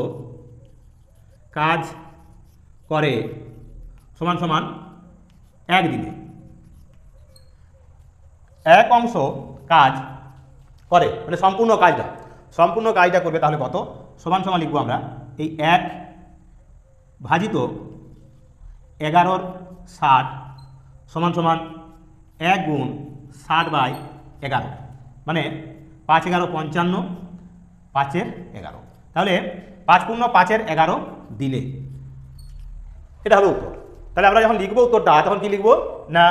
কাজ করে সমান সমান একদিনে। এক অংশ কাজ করে, মানে সম্পূর্ণ কাজটা করবে, তাহলে কত সমান সমান লিখবো আমরা এই 1 ভাজিত 11/60 সমান সমান 1 গুণ 60/11, মানে 5 11 55, 5 11, তাহলে 5 পূর্ণ 5 11 দিনে, এটা হলো উত্তর। তাহলে আমরা যখন লিখবো উত্তরটা তখন কি লিখবো না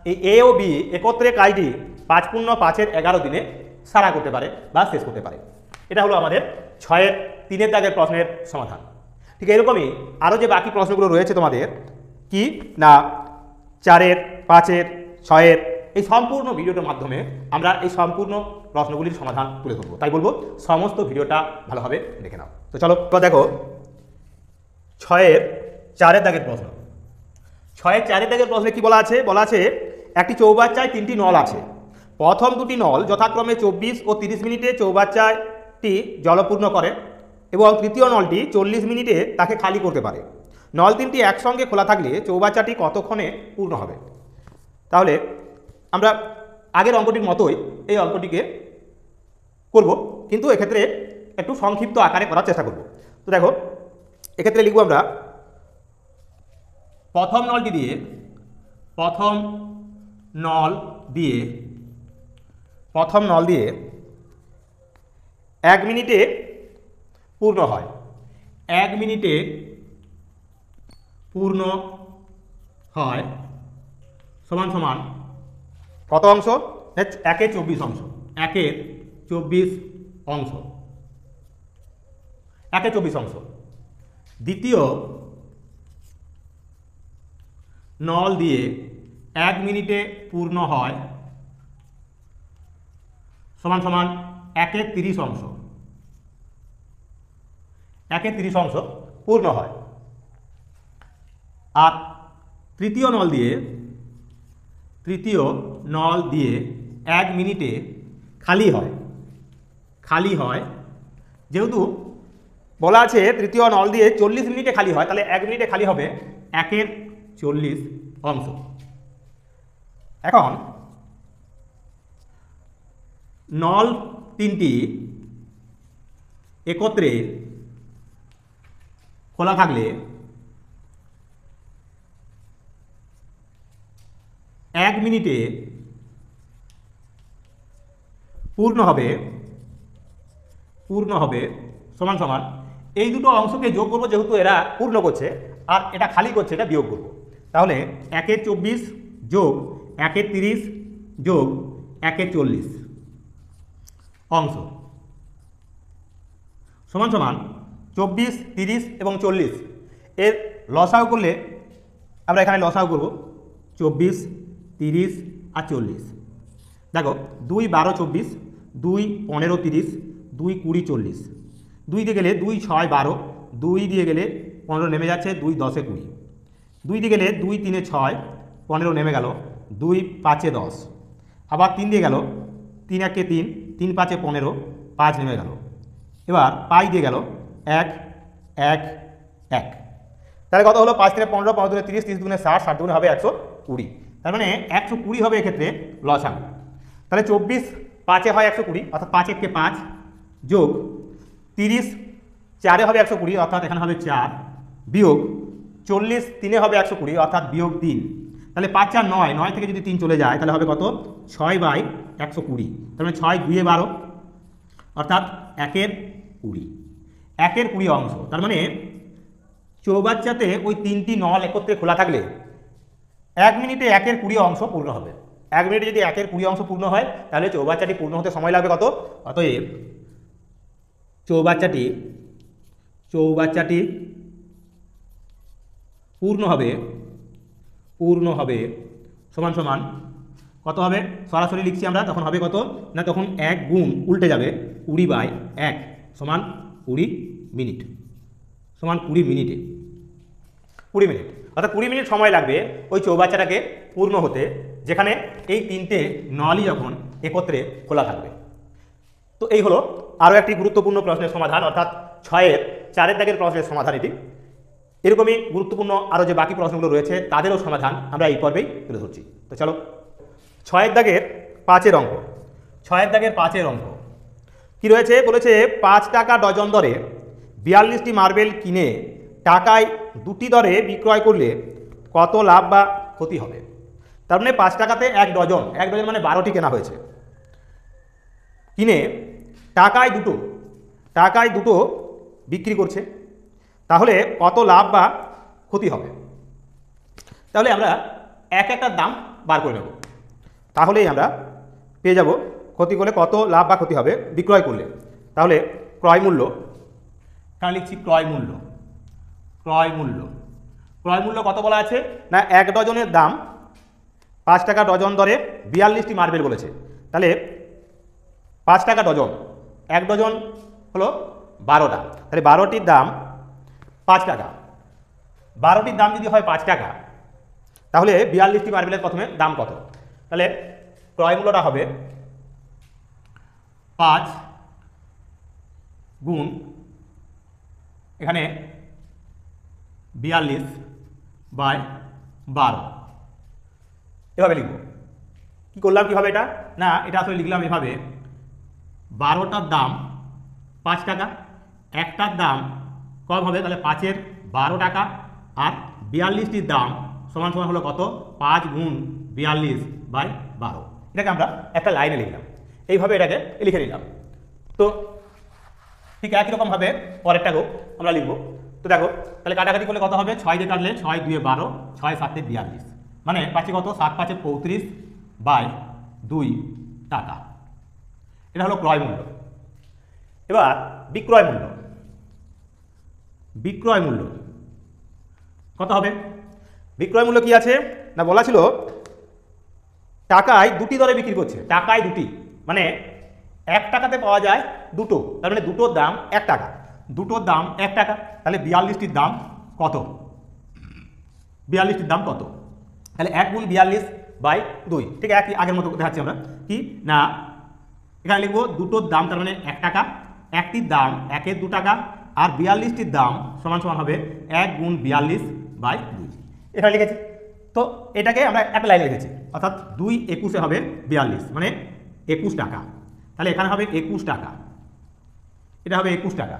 এই এ ও বি একত্রে কাজটি 5 পূর্ণ 5 11 দিনে সারা করতে পারে বা শেষ করতে পারে। এটা হলো আমাদের 6-এর 3-এর দাগের প্রশ্নের সমাধান। ঠিক এরকমই আরও যে বাকি প্রশ্নগুলো রয়েছে তোমাদের কি না 4-এর 5-এর 6-এর এই সম্পূর্ণ ভিডিওটার মাধ্যমে আমরা এই সম্পূর্ণ প্রশ্নগুলির সমাধান তুলে ধরবো। তাই বলবো সমস্ত ভিডিওটা ভালোভাবে দেখে নাও। তো চলো দেখো 6-এর 4-এর দাগের প্রশ্ন। 6-এর 4-এর দাগের প্রশ্নে কি বলা আছে একটি চৌবাচ্চায় 3টি নল আছে। প্রথম দুটি নল যথাক্রমে 24 ও 30 মিনিটে চৌবাচ্চাটি জলপূর্ণ করে এবং তৃতীয় নলটি 40 মিনিটে তাকে খালি করতে পারে। নল 3টি একসঙ্গে খোলা থাকলে চৌবাচ্চাটি কতক্ষণে পূর্ণ হবে? তাহলে আমরা আগের অঙ্কটির মতোই এই অঙ্কটিকে করব, কিন্তু এক্ষেত্রে একটু সংক্ষিপ্ত আকারে করার চেষ্টা করব। তো দেখো এক্ষেত্রে লিখব আমরা প্রথম নল দিয়ে 1 মিনিটে পূর্ণ হয়। 1 মিনিটে পূর্ণ হয় সমান সমান কত অংশ? 1/24 অংশ। 1/24 অংশ। 1/24 অংশ। দ্বিতীয় নল দিয়ে 1 মিনিটে পূর্ণ হয় সমান সমান 1/30 অংশ। 1/30 অংশ পূর্ণ হয়। আর তৃতীয় নল দিয়ে 1 মিনিটে খালি হয়। যেহেতু বলা আছে তৃতীয় নল দিয়ে 40 মিনিটে খালি হয়, তাহলে 1 মিনিটে খালি হবে 1/40 অংশ। এখন নল 3টি একত্রে খোলা থাকলে 1 মিনিটে পূর্ণ হবে সমান সমান এই দুটো অংশকে যোগ করবো, যেহেতু এরা পূর্ণ করছে আর এটা খালি করছে, এটা বিয়োগ করব। তাহলে 1/24 যোগ 1/30 যোগ 1/40 অংশ সমান সমান 24, 30 এবং 40 এর লসাগু করলে আমরা এখানে লসাগু করব 24, 30 আর 40। দেখো 2 12 24, 2 15 30, 2 20 40, 2 দিয়ে গেলে 2 6 12, 2 দিয়ে গেলে 15 নেমে যাচ্ছে, 2 10 20, 2 দিয়ে গেলে 2 3 6, 15 নেমে গেল, 2 5 10, আবার 3 দিয়ে গেল, 3 1 3, 3 5 15, 5 নেমে গেল। এবার 5 দিয়ে গেল 1 1 1, তাহলে কত হলো? 5 3 15, 15 2 30, 30 2 60, 60 2 হবে 120। তার মানে 120 হবে এক্ষেত্রে লসাগু। তাহলে 24 5 হয় 120, অর্থাৎ 5 1 5 যোগ 30 4 হবে 120, অর্থাৎ এখানে হবে 4, বিয়োগ 40 3 হবে 120, অর্থাৎ বিয়োগ 3। তাহলে 5 4 9, 9 থেকে যদি 3 চলে যায় তাহলে হবে কত? 6/120। তার মানে 6 2 12, অর্থাৎ 1/20। 1/20 অংশ। তার মানে চৌবাচ্চাতে ওই 3টি নল একত্রে খোলা থাকলে 1 মিনিটে 1/20 অংশ পূর্ণ হবে। 1 মিনিটে যদি 1/20 অংশ পূর্ণ হয় তাহলে চৌবাচ্চাটি পূর্ণ হতে সময় লাগবে কত? অতএব চৌবাচ্চাটি পূর্ণ হবে সমান সমান কত হবে? সরাসরি লিখছি আমরা, তখন হবে কত না, তখন 1 গুণ উল্টে যাবে 20/1 সমান 20 মিনিট, সমান 20 মিনিটে 20 মিনিট, অর্থাৎ 20 মিনিট সময় লাগবে ওই চৌবাচ্চাটাকে পূর্ণ হতে, যেখানে এই 3টে নলই যখন একত্রে খোলা থাকবে। তো এই হলো আরও একটি গুরুত্বপূর্ণ প্রশ্নের সমাধান, অর্থাৎ 6-এর 4-এর দাগের প্রশ্নের সমাধান এটি। এরকমই গুরুত্বপূর্ণ আরও যে বাকি প্রশ্নগুলো রয়েছে তাদেরও সমাধান আমরা এই পর্বেই তুলে ধরছি। তো চলো 6-এর দাগের পাঁচের অঙ্ক, 6-এর দাগের 5-এর অঙ্ক কি রয়েছে? বলেছে 5 টাকা ডজন দরে 42টি মার্বেল কিনে টাকায় 2টি দরে বিক্রয় করলে কত লাভ বা ক্ষতি হবে? তার মানে 5 টাকাতে এক ডজন মানে 12টি কেনা হয়েছে, কিনে টাকায় দুটো বিক্রি করছে, তাহলে কত লাভ বা ক্ষতি হবে? তাহলে আমরা একটা দাম বার করে নেব, তাহলেই আমরা পেয়ে যাব ক্ষতি করলে কত লাভ বা ক্ষতি হবে বিক্রয় করলে। তাহলে ক্রয় মূল্য, এখানে লিখছি ক্রয় মূল্য কত বলা আছে না, 1 ডজনের দাম 5 টাকা ডজন দরে 42টি মার্বেল বলেছে। তাহলে 5 টাকা ডজন, 1 ডজন হলো 12টা, তাহলে 12টির দাম 5 টাকা। 12টির দাম যদি হয় 5 টাকা, তাহলে 42টি মার্বেলের প্রথমে দাম কত? তাহলে ক্রয় মূল্যটা হবে 5 গুণ এখানে 42/12, এভাবে লিখব। কি করলাম কিভাবে এটা? না, এটা আসলে লিখলাম এভাবে, 12টার দাম 5 টাকা, একটার দাম কম হবে, তাহলে 5-এর 12 টাকা, আর 42টির দাম সমান সমান হলো কত? 5 গুণ 42/12। এটাকে আমরা একটা লাইনে লিখলাম, এইভাবে এটাকে লিখে নিলাম। তো ঠিক একই রকমভাবে পরেরটাকেও আমরা লিখব। তো দেখো, তাহলে কাটাকাটি করলে কত হবে? 6 দিয়ে কাটলে 6 2 12, 6 7 42, মানে পাচ্ছি কত? 7 5 35/2 টাকা। এটা হলো ক্রয় মূল্য। এবার বিক্রয় মূল্য কত হবে? বিক্রয় মূল্য কি আছে না, বলা ছিল টাকায় 2টি দরে বিক্রি করছে, টাকায় 2টি মানে 1 টাকাতে পাওয়া যায় 2টো, তার মানে দুটোর দাম 1 টাকা, দুটোর দাম 1 টাকা। তাহলে 42টির দাম কত? 42টির দাম কত? তাহলে 1 গুণ 42/2, ঠিক একই আগের মতো দেখাচ্ছি আমরা। কি না, এখানে লিখবো দুটোর দাম, তার মানে 1 টাকা, একটির দাম 1-এর 2 টাকা, আর 42টির দাম সমান সমান হবে 1 গুণ 42/2, এটা লিখেছি। তো এটাকে আমরা একটা লাইনে লিখেছি, অর্থাৎ 2 21 হবে 42, মানে 21 টাকা। তাহলে এখানে হবে 21 টাকা, এটা হবে 21 টাকা।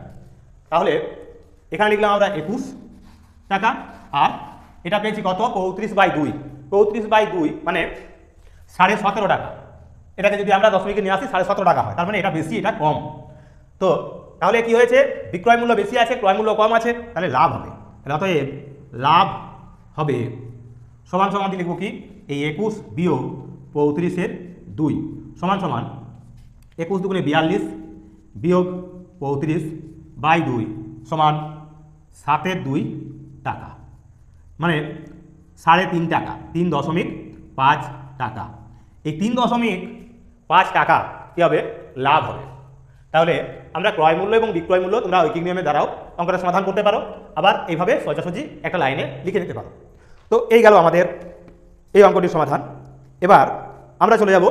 তাহলে এখানে লিখলাম আমরা 21 টাকা, আর এটা পেয়েছি কত? 35/2, 35/2 মানে 17.5 টাকা। এটাকে যদি আমরা দশমিকে নিয়ে আসি 17.5 টাকা হয়, তার মানে এটা বেশি, এটা কম। তো তাহলে কি হয়েছে? বিক্রয় মূল্য বেশি আছে, ক্রয় মূল্য কম আছে, তাহলে লাভ হবে। তাহলে অতএব লাভ হবে সমান সমান লিখব কি, এই 21 বিয়োগ 35/2 সমান সমান 21 দুগুণে 42 বিয়োগ 35/2 সমান 7/2 টাকা, মানে 3.5 টাকা, 3.5 টাকা। এই 3.5 টাকা কী হবে? লাভ হবে। তাহলে আমরা ক্রয় মূল্য এবং বিক্রয় মূল্য তোমরা ঐকিক নিয়মের দ্বারাও অঙ্কটা সমাধান করতে পারো, আবার এইভাবে সোজাসুজি একটা লাইনে লিখে নিতে পারো। তো এই গেল আমাদের এই অঙ্কটির সমাধান। এবার আমরা চলে যাব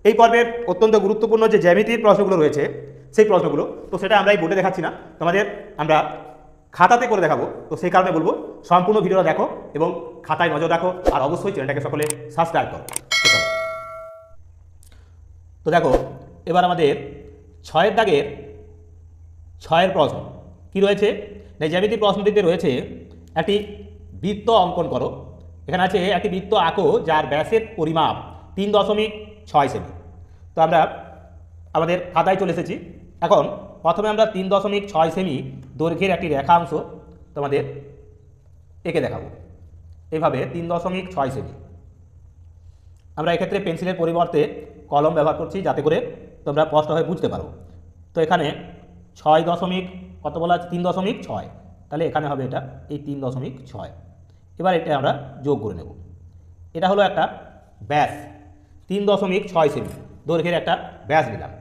এই পর্বের অত্যন্ত গুরুত্বপূর্ণ যে জ্যামিতির প্রশ্নগুলো রয়েছে সেই প্রশ্নগুলো। তো সেটা আমরা এই বোর্ডে দেখাচ্ছি না, তোমাদের আমরা খাতাতে করে দেখাবো। তো সেই কারণে বলবো সম্পূর্ণ ভিডিওটা দেখো এবং খাতায় নজর রাখো, আর অবশ্যই চ্যানেলটাকে সকলে সাবস্ক্রাইব করো। তো দেখো, এবার আমাদের 6-এর দাগের 6-এর প্রশ্ন কি রয়েছে? জ্যামিতির প্রশ্নটিতে রয়েছে একটি বৃত্ত অঙ্কন করো। এখানে আছে একটি বৃত্ত আঁকো যার ব্যাসের পরিমাপ 3.6 সেমি। তো আমরা আমাদের খাতায় চলে এসেছি। এখন প্রথমে আমরা 3.6 সেমি দৈর্ঘ্যের একটি রেখাংশ তোমাদের এঁকে দেখাবো। এভাবে 3.6 সেমি। আমরা এক্ষেত্রে পেন্সিলের পরিবর্তে কলম ব্যবহার করছি, যাতে করে তোমরা স্পষ্টভাবে বুঝতে পারো। তো এখানে 6 কত বলা আছে? 3.6, তাহলে এখানে হবে এটা এই 3.6। এবার এটা আমরা যোগ করে নেব। এটা হলো একটা ব্যাস, 3.6 সেমি দৈর্ঘ্যের একটা ব্যাস নিলাম।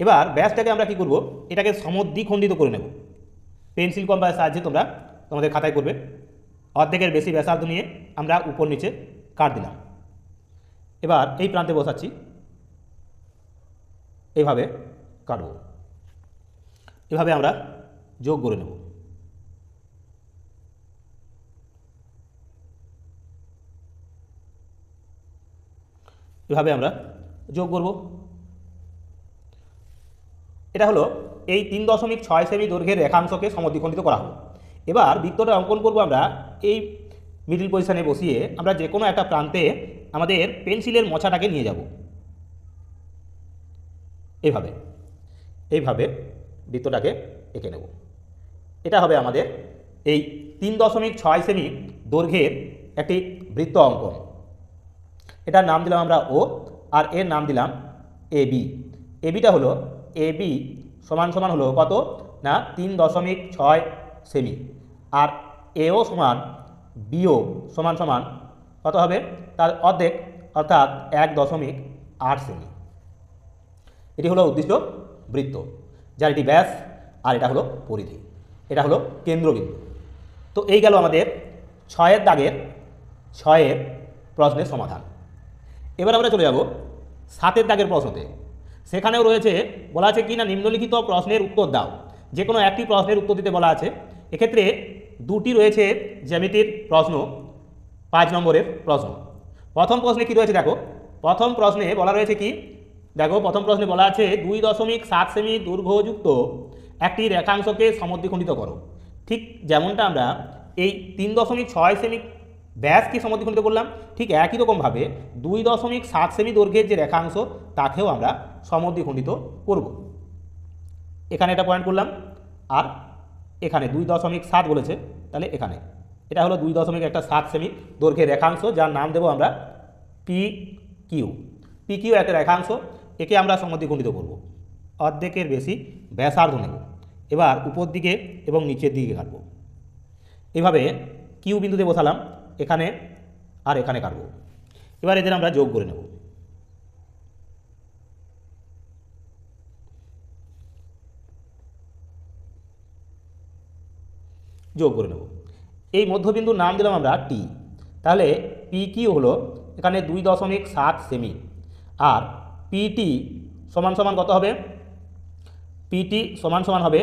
এবার ব্যাসটাকে আমরা কি করব? এটাকে সমদ্বিখণ্ডিত করে নেব। পেন্সিল কম্পাসের সাহায্যে তোমরা তোমাদের খাতায় করবে। অর্ধেকের বেশি ব্যাসার্ধ নিয়ে আমরা উপর নিচে কাট দিলাম। এবার এই প্রান্তে বসাচ্ছি, এইভাবে কাটব। এভাবে আমরা যোগ করে নেব। এভাবে আমরা যোগ করব। এটা হলো এই 3.6 সেমি দৈর্ঘ্যের রেখাংশকে সমদ্বিখণ্ডিত করা হলো। এবার বৃত্তটা অঙ্কন করব আমরা এই মিডল পজিশনে বসিয়ে আমরা যে কোনো একটা প্রান্তে আমাদের পেন্সিলের মোছাটাকে নিয়ে যাব। এইভাবে এইভাবে বৃত্তটাকে এঁকে নেব। এটা হবে আমাদের এই 3.6 সেমি দৈর্ঘ্যের একটি বৃত্ত অঙ্কন। এটার নাম দিলাম আমরা ও, আর এর নাম দিলাম এবি। এবিটা হলো এবি সমান সমান হলো কত না 3.6 সেমি, আর এও সমান বিও সমান সমান কত হবে তার অর্ধেক অর্থাৎ 1.8 সেমি। এটি হলো উদ্দিষ্ট বৃত্ত, যার এটি ব্যাস আর এটা হলো পরিধি, এটা হলো কেন্দ্রবিন্দু। তো এই গেল আমাদের 6-এর দাগের 6-এর প্রশ্নের সমাধান। এবার আমরা চলে যাব 7-এর দাগের প্রশ্নতে। সেখানেও রয়েছে, বলা আছে কি না নিম্নলিখিত প্রশ্নের উত্তর দাও। যে কোনো একটি প্রশ্নের উত্তর দিতে বলা আছে। এক্ষেত্রে দুটি রয়েছে জ্যামিতির প্রশ্ন, 5 নম্বরের প্রশ্ন। প্রথম প্রশ্নে কি রয়েছে দেখো, প্রথম প্রশ্নে বলা রয়েছে কি দেখো, প্রথম প্রশ্নে বলা আছে 2.7 সেমি দৈর্ঘ্যযুক্ত একটি রেখাংশকে সমদ্বিখণ্ডিত করো। ঠিক যেমনটা আমরা এই 3.6 সেমি ব্যাসকে সমদ্বিখণ্ডিত করলাম, ঠিক একই রকমভাবে 2.7 সেমি দৈর্ঘ্যের যে রেখাংশ তাকেও আমরা সমদ্বিখণ্ডিত করব। এখানে এটা পয়েন্ট করলাম, আর এখানে 2.7 বলেছে, তাহলে এখানে এটা হলো 2.7 সেমি দৈর্ঘ্যের রেখাংশ, যার নাম দেবো আমরা পি কিউ। পি কিউ একটা রেখাংশ, একে আমরা সমদ্বিখণ্ডিত করব। অর্ধেকের বেশি ব্যাসার্ধ নেব। এবার উপর দিকে এবং নিচের দিকে কাটব। এভাবে কিউ বিন্দুতে বসালাম, এখানে আর এখানে কাটব। এবার এদের আমরা যোগ করে নেব। যোগ করে নেব। এই মধ্যবিন্দুর নাম দিলাম আমরা টি। তাহলে পি কিউ হলো এখানে 2.7 সেমি, আর পিটি সমান সমান কত হবে, পিটি সমান সমান হবে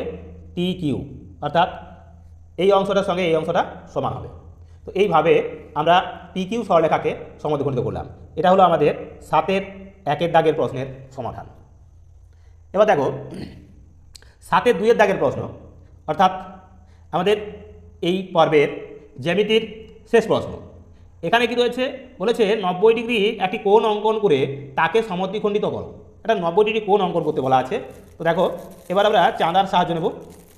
টি কিউ, অর্থাৎ এই অংশটার সঙ্গে এই অংশটা সমান হবে। তো এইভাবে আমরা পি কিউ সরলরেখাকে সমদ্বিখণ্ডিত করলাম। এটা হলো আমাদের 7-এর 1-এর দাগের প্রশ্নের সমাধান। এবার দেখো 7-এর 2-এর দাগের প্রশ্ন, অর্থাৎ আমাদের এই পর্বের জ্যামিতির শেষ প্রশ্ন। এখানে কি রয়েছে, বলেছে 90 ডিগ্রি একটি কোণ অঙ্কন করে তাকে সমদ্বিখণ্ডিত করো। এটা 90 ডিগ্রি কোণ অঙ্কন করতে বলা আছে। তো দেখো এবার আমরা চাঁদার সাহায্য নেব।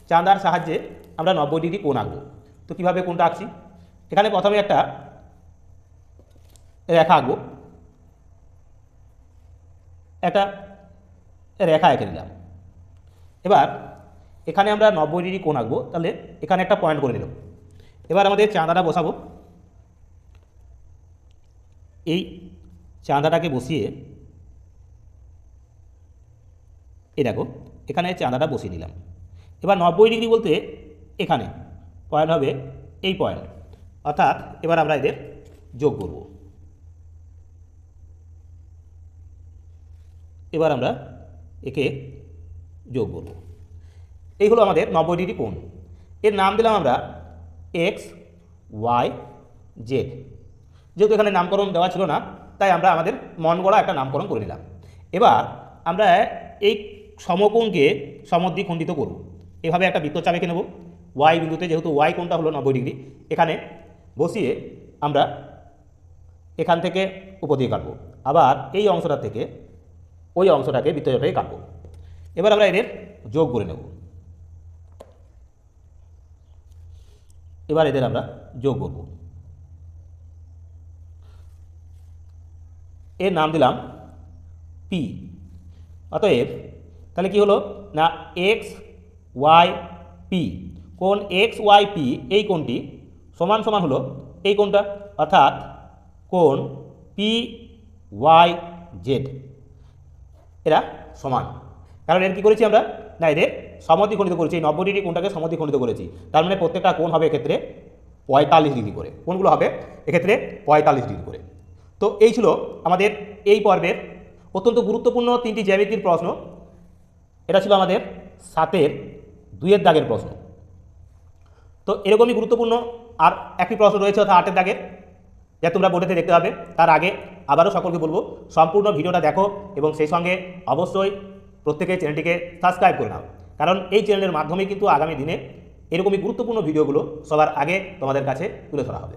চাঁদার সাহায্যে আমরা 90 ডিগ্রি কোণ আঁকবো। তো কীভাবে কোণটা আঁকছি, এখানে প্রথমে একটা রেখা আঁকবো, একটা রেখা এঁকে নিলাম। এবার এখানে আমরা 90 ডিগ্রি কোণ আঁকবো, তাহলে এখানে একটা পয়েন্ট করে নিলাম। এবার আমাদের চাঁদাটা বসাবো। এই চাঁদাটাকে বসিয়ে এই দেখো এখানে চাঁদাটা বসিয়ে দিলাম। এবার 90 ডিগ্রি বলতে এখানে পয়েন্ট হবে এই পয়েন্ট, অর্থাৎ এবার আমরা এদের যোগ করব। এবার আমরা একে যোগ করব। এই হলো আমাদের 90 ডিগ্রি কোণ। এর নাম দিলাম আমরা এক্স ওয়াই জেড। যেহেতু এখানে নামকরণ দেওয়া ছিল না, তাই আমরা আমাদের মন গড়া একটা নামকরণ করে নিলাম। এবার আমরা এই সমকোণকে সমদ্বিখণ্ডিত করব। এভাবে একটা বৃত্তচাপ এঁকে নেব ওয়াই বিন্দুতে, যেহেতু ওয়াই কোণটা হলো 90 ডিগ্রি। এখানে বসিয়ে আমরা এখান থেকে উপর দিয়ে কাটবো, আবার এই অংশটা থেকে ওই অংশটাকে বৃত্তচাপে কাটবো। এবার আমরা এদের যোগ করে নেব। এবার এদের আমরা যোগ করব। এর নাম দিলাম পি। অতএব তাহলে কি হলো না এক্স ওয়াই পি, কোণ এক্স ওয়াই পি এই কোণটি সমান সমান হলো এই কোণটা, অর্থাৎ কোণ পি ওয়াই জেড। এরা সমান, কারণ এর কী করেছি আমরা না এদের সমদ্বিখণ্ডিত করেছি। এই 90 ডিগ্রি কোণটাকে সমদ্বিখণ্ডিত করেছি, তার মানে প্রত্যেকটা কোণ হবে এক্ষেত্রে 45 ডিগ্রি করে। কোণগুলো হবে এক্ষেত্রে 45 ডিগ্রি করে। তো এই ছিল আমাদের এই পর্বের অত্যন্ত গুরুত্বপূর্ণ 3টি জ্যামিতির প্রশ্ন। এটা ছিল আমাদের 7-এর 2-এর দাগের প্রশ্ন। তো এরকমই গুরুত্বপূর্ণ আর একটি প্রশ্ন রয়েছে, অর্থাৎ 8-এর দাগের। যা তোমরা বোর্ডেতে দেখতে পাবে। তার আগে আবারও সকলকে বলবো সম্পূর্ণ ভিডিওটা দেখো এবং সেই সঙ্গে অবশ্যই প্রত্যেকে চ্যানেলটিকে সাবস্ক্রাইব করে নাও, কারণ এই চ্যানেলের মাধ্যমে কিন্তু আগামী দিনে এরকমই গুরুত্বপূর্ণ ভিডিওগুলো সবার আগে তোমাদের কাছে তুলে ধরা হবে।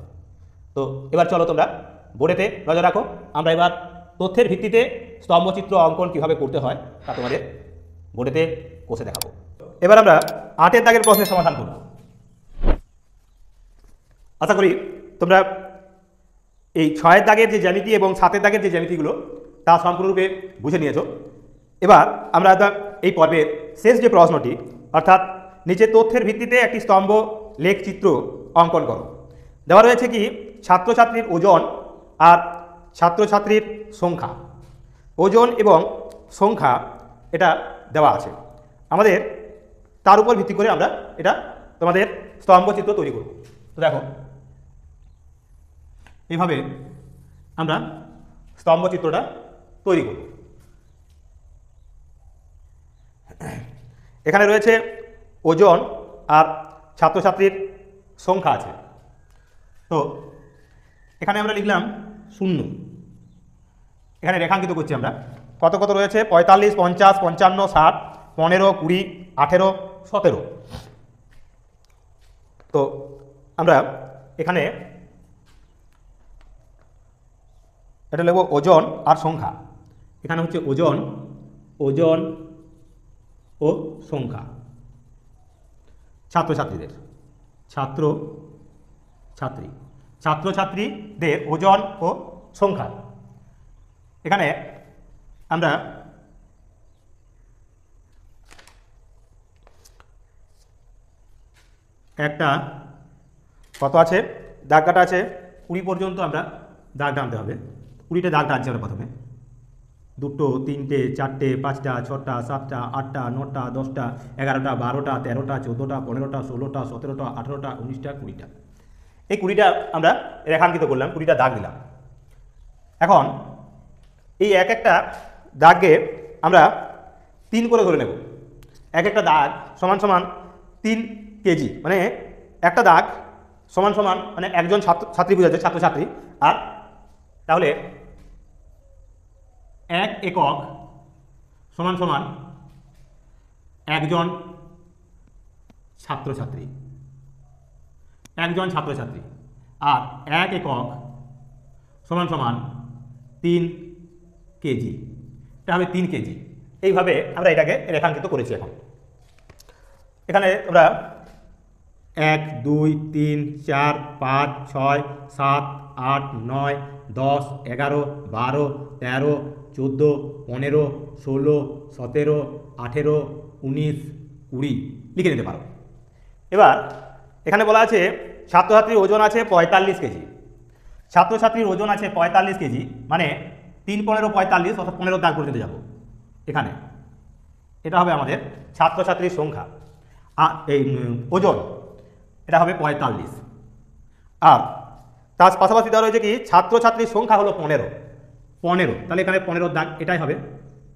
তো এবার চলো তোমরা বোর্ডেতে নজর রাখো। আমরা এবার তথ্যের ভিত্তিতে স্তম্ভচিত্র অঙ্কন কীভাবে করতে হয় তা তোমাদের বোর্ডেতে কষে দেখাবো। এবার আমরা 8 দাগের প্রশ্নের সমাধান করব। আশা করি তোমরা এই 6 দাগের যে জ্যামিতি এবং 7 দাগের যে জ্যামিতিগুলো তা সম্পূর্ণরূপে বুঝে নিয়েছো। এবার আমরা এই পর্বের শেষ যে প্রশ্নটি, অর্থাৎ নিচে তথ্যের ভিত্তিতে একটি স্তম্ভ লেখচিত্র অঙ্কন করো। দেওয়া রয়েছে কি ছাত্রছাত্রীর ওজন আর ছাত্রছাত্রীর সংখ্যা। ওজন এবং সংখ্যা এটা দেওয়া আছে আমাদের, তার উপর ভিত্তি করে আমরা এটা তোমাদের স্তম্ভচিত্র তৈরি করব। তো দেখো এইভাবে আমরা স্তম্ভচিত্রটা তৈরি করব। এখানে রয়েছে ওজন আর ছাত্রছাত্রীর সংখ্যা আছে। তো এখানে আমরা লিখলাম 0, এখানে রেখাঙ্কিত করছি আমরা। কত কত রয়েছে 45, 50, 55, 60, 15, 20, 18, 17। তো আমরা এখানে এটা লিখব ওজন আর সংখ্যা। এখানে হচ্ছে ওজন, ওজন ও সংখ্যা ছাত্রছাত্রীদের, ছাত্রছাত্রীদের ওজন ও সংখ্যা। এখানে আমরা একটা কত আছে দাগ কাটা আছে 20 পর্যন্ত আমরা দাগ টানতে হবে। 20টা দাগ টানছি আমরা প্রথমে। 2, 3, 4, 5, 6, 7, 8, 9, 10, 11, 12, 13, 14, 15, 16, 17, 18, 19, 20টা। এই 20টা আমরা রেখাঙ্কিত করলাম, 20টা দাগ দিলাম। এখন এই এক একটা দাগকে আমরা 3 করে ধরে নেব। এক একটা দাগ সমান সমান 3 কেজি, মানে একটা দাগ সমান সমান মানে একজন ছাত্রী বোঝাচ্ছে, ছাত্রছাত্রী। আর তাহলে 1 একক সমান সমান একজন ছাত্রছাত্রী, আর 1 একক সমান সমান 3 কেজি। এটা হবে 3 কেজি। এইভাবে আমরা এটাকে রেখাঙ্কিত করেছি। এখন এখানে আমরা 1, 2, 3, 4, 5, 6, 7, 8, 9, 10, 11, 12, 13, 14, 15, 16, 17, 18, 19, 20 লিখে নিতে পারো। এবার এখানে বলা আছে ছাত্রছাত্রীর ওজন আছে 45 কেজি। ছাত্রছাত্রীর ওজন আছে 45 কেজি, মানে 3, 15, 45, অর্থাৎ 15 দাগ পর্যন্ত যাব। এখানে এটা হবে আমাদের ছাত্রছাত্রীর সংখ্যা, আর এই ওজন এটা হবে 45। আর তার পাশাপাশি দেওয়া রয়েছে কি ছাত্রছাত্রীর সংখ্যা হলো 15। তাহলে এখানে 15 দাগ, এটাই হবে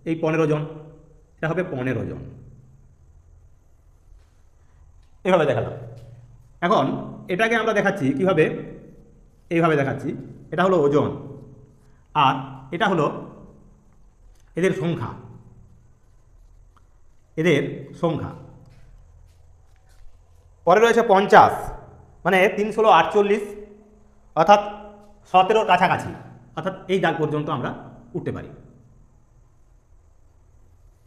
এই 15 জন, এটা হবে 15 জন। এভাবে দেখালাম। এখন এটাকে আমরা দেখাচ্ছি কিভাবে, এইভাবে দেখাচ্ছি। এটা হলো ওজন আর এটা হলো এদের সংখ্যা, পরে রয়েছে 50, মানে 3, 16, 48, অর্থাৎ 17 কাছাকাছি, অর্থাৎ এই দাগ পর্যন্ত আমরা উঠতে পারি।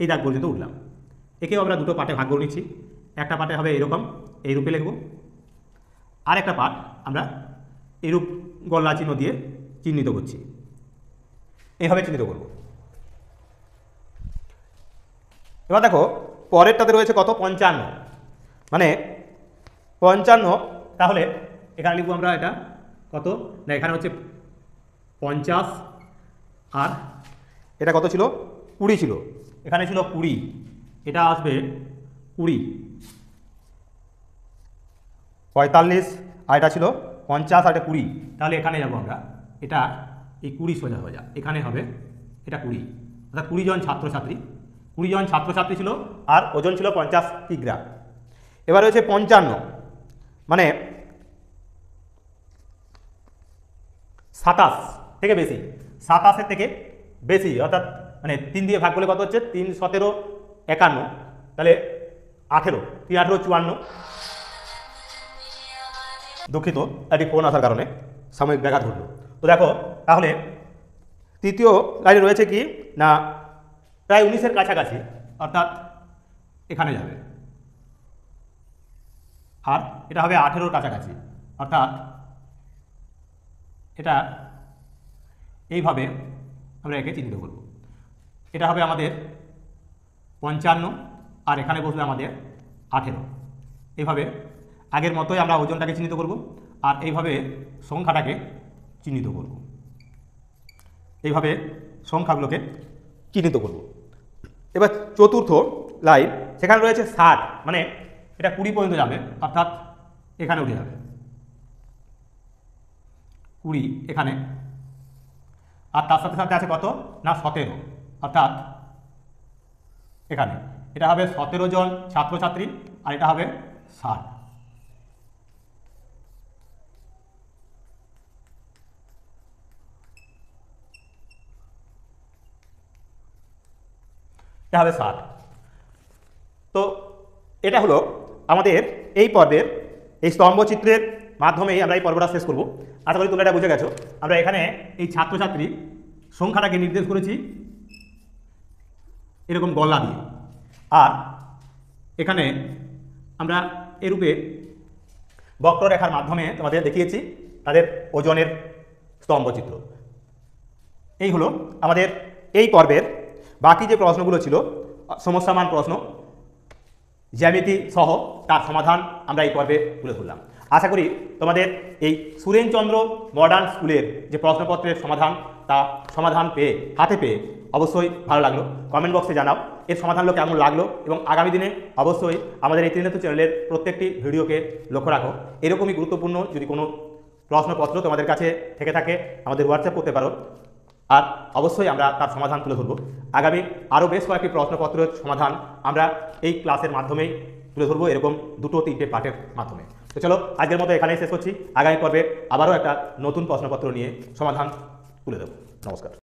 এই দাগ পর্যন্ত উঠলাম। একেও আমরা দুটো পার্টে ভাগ করে নিচ্ছি। একটা পার্টে হবে এরকম, এই রূপে লিখব। আর একটা পার্ট আমরা এরূপ গলা চিহ্ন দিয়ে চিহ্নিত করছি, এইভাবে চিহ্নিত করব। এবার দেখো পরেরটাতে রয়েছে কত 55, মানে 55। তাহলে এখানে লিখবো আমরা এটা কত না, এখানে হচ্ছে 50 আর এটা কত ছিল 20 ছিল, এখানে ছিল 20, এটা আসবে 20, 45 আর এটা ছিল 50 আর এটা 20। তাহলে এখানে যাবো আমরা, এটা এই 20 সোজা হয়ে যায়, এখানে হবে এটা 20, অর্থাৎ 20 জন ছাত্রছাত্রী, 20 জন ছাত্রছাত্রী ছিল আর ওজন ছিল 50 কিগ্রা। এবার হচ্ছে 55, মানে 27 থেকে বেশি, 27-এর থেকে বেশি, অর্থাৎ মানে 3 দিয়ে ভাগ করলে কত হচ্ছে, 3 17 51, তাহলে 18, 3 18 54। দুঃখিত, একটি ফোন আসার কারণে সাময়িক ব্যাঘাত ঘটল। তো দেখো তাহলে তৃতীয় লাইনে রয়েছে কি না প্রায় 19-এর কাছাকাছি, অর্থাৎ এখানে যাবে, আর এটা হবে 18-র কাছাকাছি, অর্থাৎ এটা এইভাবে আমরা একে চিহ্নিত করব। এটা হবে আমাদের 55, আর এখানে বসবে আমাদের 18। এইভাবে আগের মতোই আমরা ওজনটাকে চিহ্নিত করব, আর এইভাবে সংখ্যাটাকে চিহ্নিত করব, এইভাবে সংখ্যাগুলোকে চিহ্নিত করব। এবার চতুর্থ লাইন, সেখানে রয়েছে 60, মানে এটা 20 পর্যন্ত যাবে, অর্থাৎ এখানে উঠে যাবে 20 এখানে, আর তার সাথে সাথে আছে কত না 17, অর্থাৎ এখানে এটা হবে 17 জন ছাত্রছাত্রী, আর এটা হবে 60। এটা হবে 60। তো এটা হলো আমাদের এই পর্বের এই স্তম্ভচিত্রের মাধ্যমেই আমরা এই পর্বটা শেষ করব। আশা করি তোমরা এটা বুঝে গেছো। আমরা এখানে এই ছাত্রছাত্রী সংখ্যাটাকে নির্দেশ করেছি এরকম গলা দিয়ে, আর এখানে আমরা এরূপে বক্ররেখার মাধ্যমে তোমাদের দেখিয়েছি তাদের ওজনের স্তম্ভচিত্র। এই হলো আমাদের এই পর্বের বাকি যে প্রশ্নগুলো ছিল, সমস্যামান প্রশ্ন, জ্যামিতি সহ তার সমাধান আমরা এই পর্বে তুলে ধরলাম। আশা করি তোমাদের এই সুরেনচন্দ্র মডার্ন স্কুলের যে প্রশ্নপত্রের সমাধান, তা সমাধান পেয়ে হাতে পেয়ে অবশ্যই ভালো লাগলো। কমেন্ট বক্সে জানাও এর সমাধানগুলো কেমন লাগলো, এবং আগামী দিনে অবশ্যই আমাদের এই ত্রিনেত্র চ্যানেলের প্রত্যেকটি ভিডিওকে লক্ষ্য রাখো। এরকমই গুরুত্বপূর্ণ যদি কোনো প্রশ্নপত্র তোমাদের কাছে থেকে থাকে আমাদের হোয়াটসঅ্যাপ করতে পারো, আর অবশ্যই আমরা তার সমাধান তুলে ধরবো। আগামী আরও বেশ কয়েকটি প্রশ্নপত্রের সমাধান আমরা এই ক্লাসের মাধ্যমেই তুলে ধরবো, এরকম 2-3টে পার্টের মাধ্যমে। তো চলো আজকের মতো এখানেই শেষ করছি। আগামী পর্বে আবারও একটা নতুন প্রশ্নপত্র নিয়ে সমাধান তুলে দেবো। নমস্কার।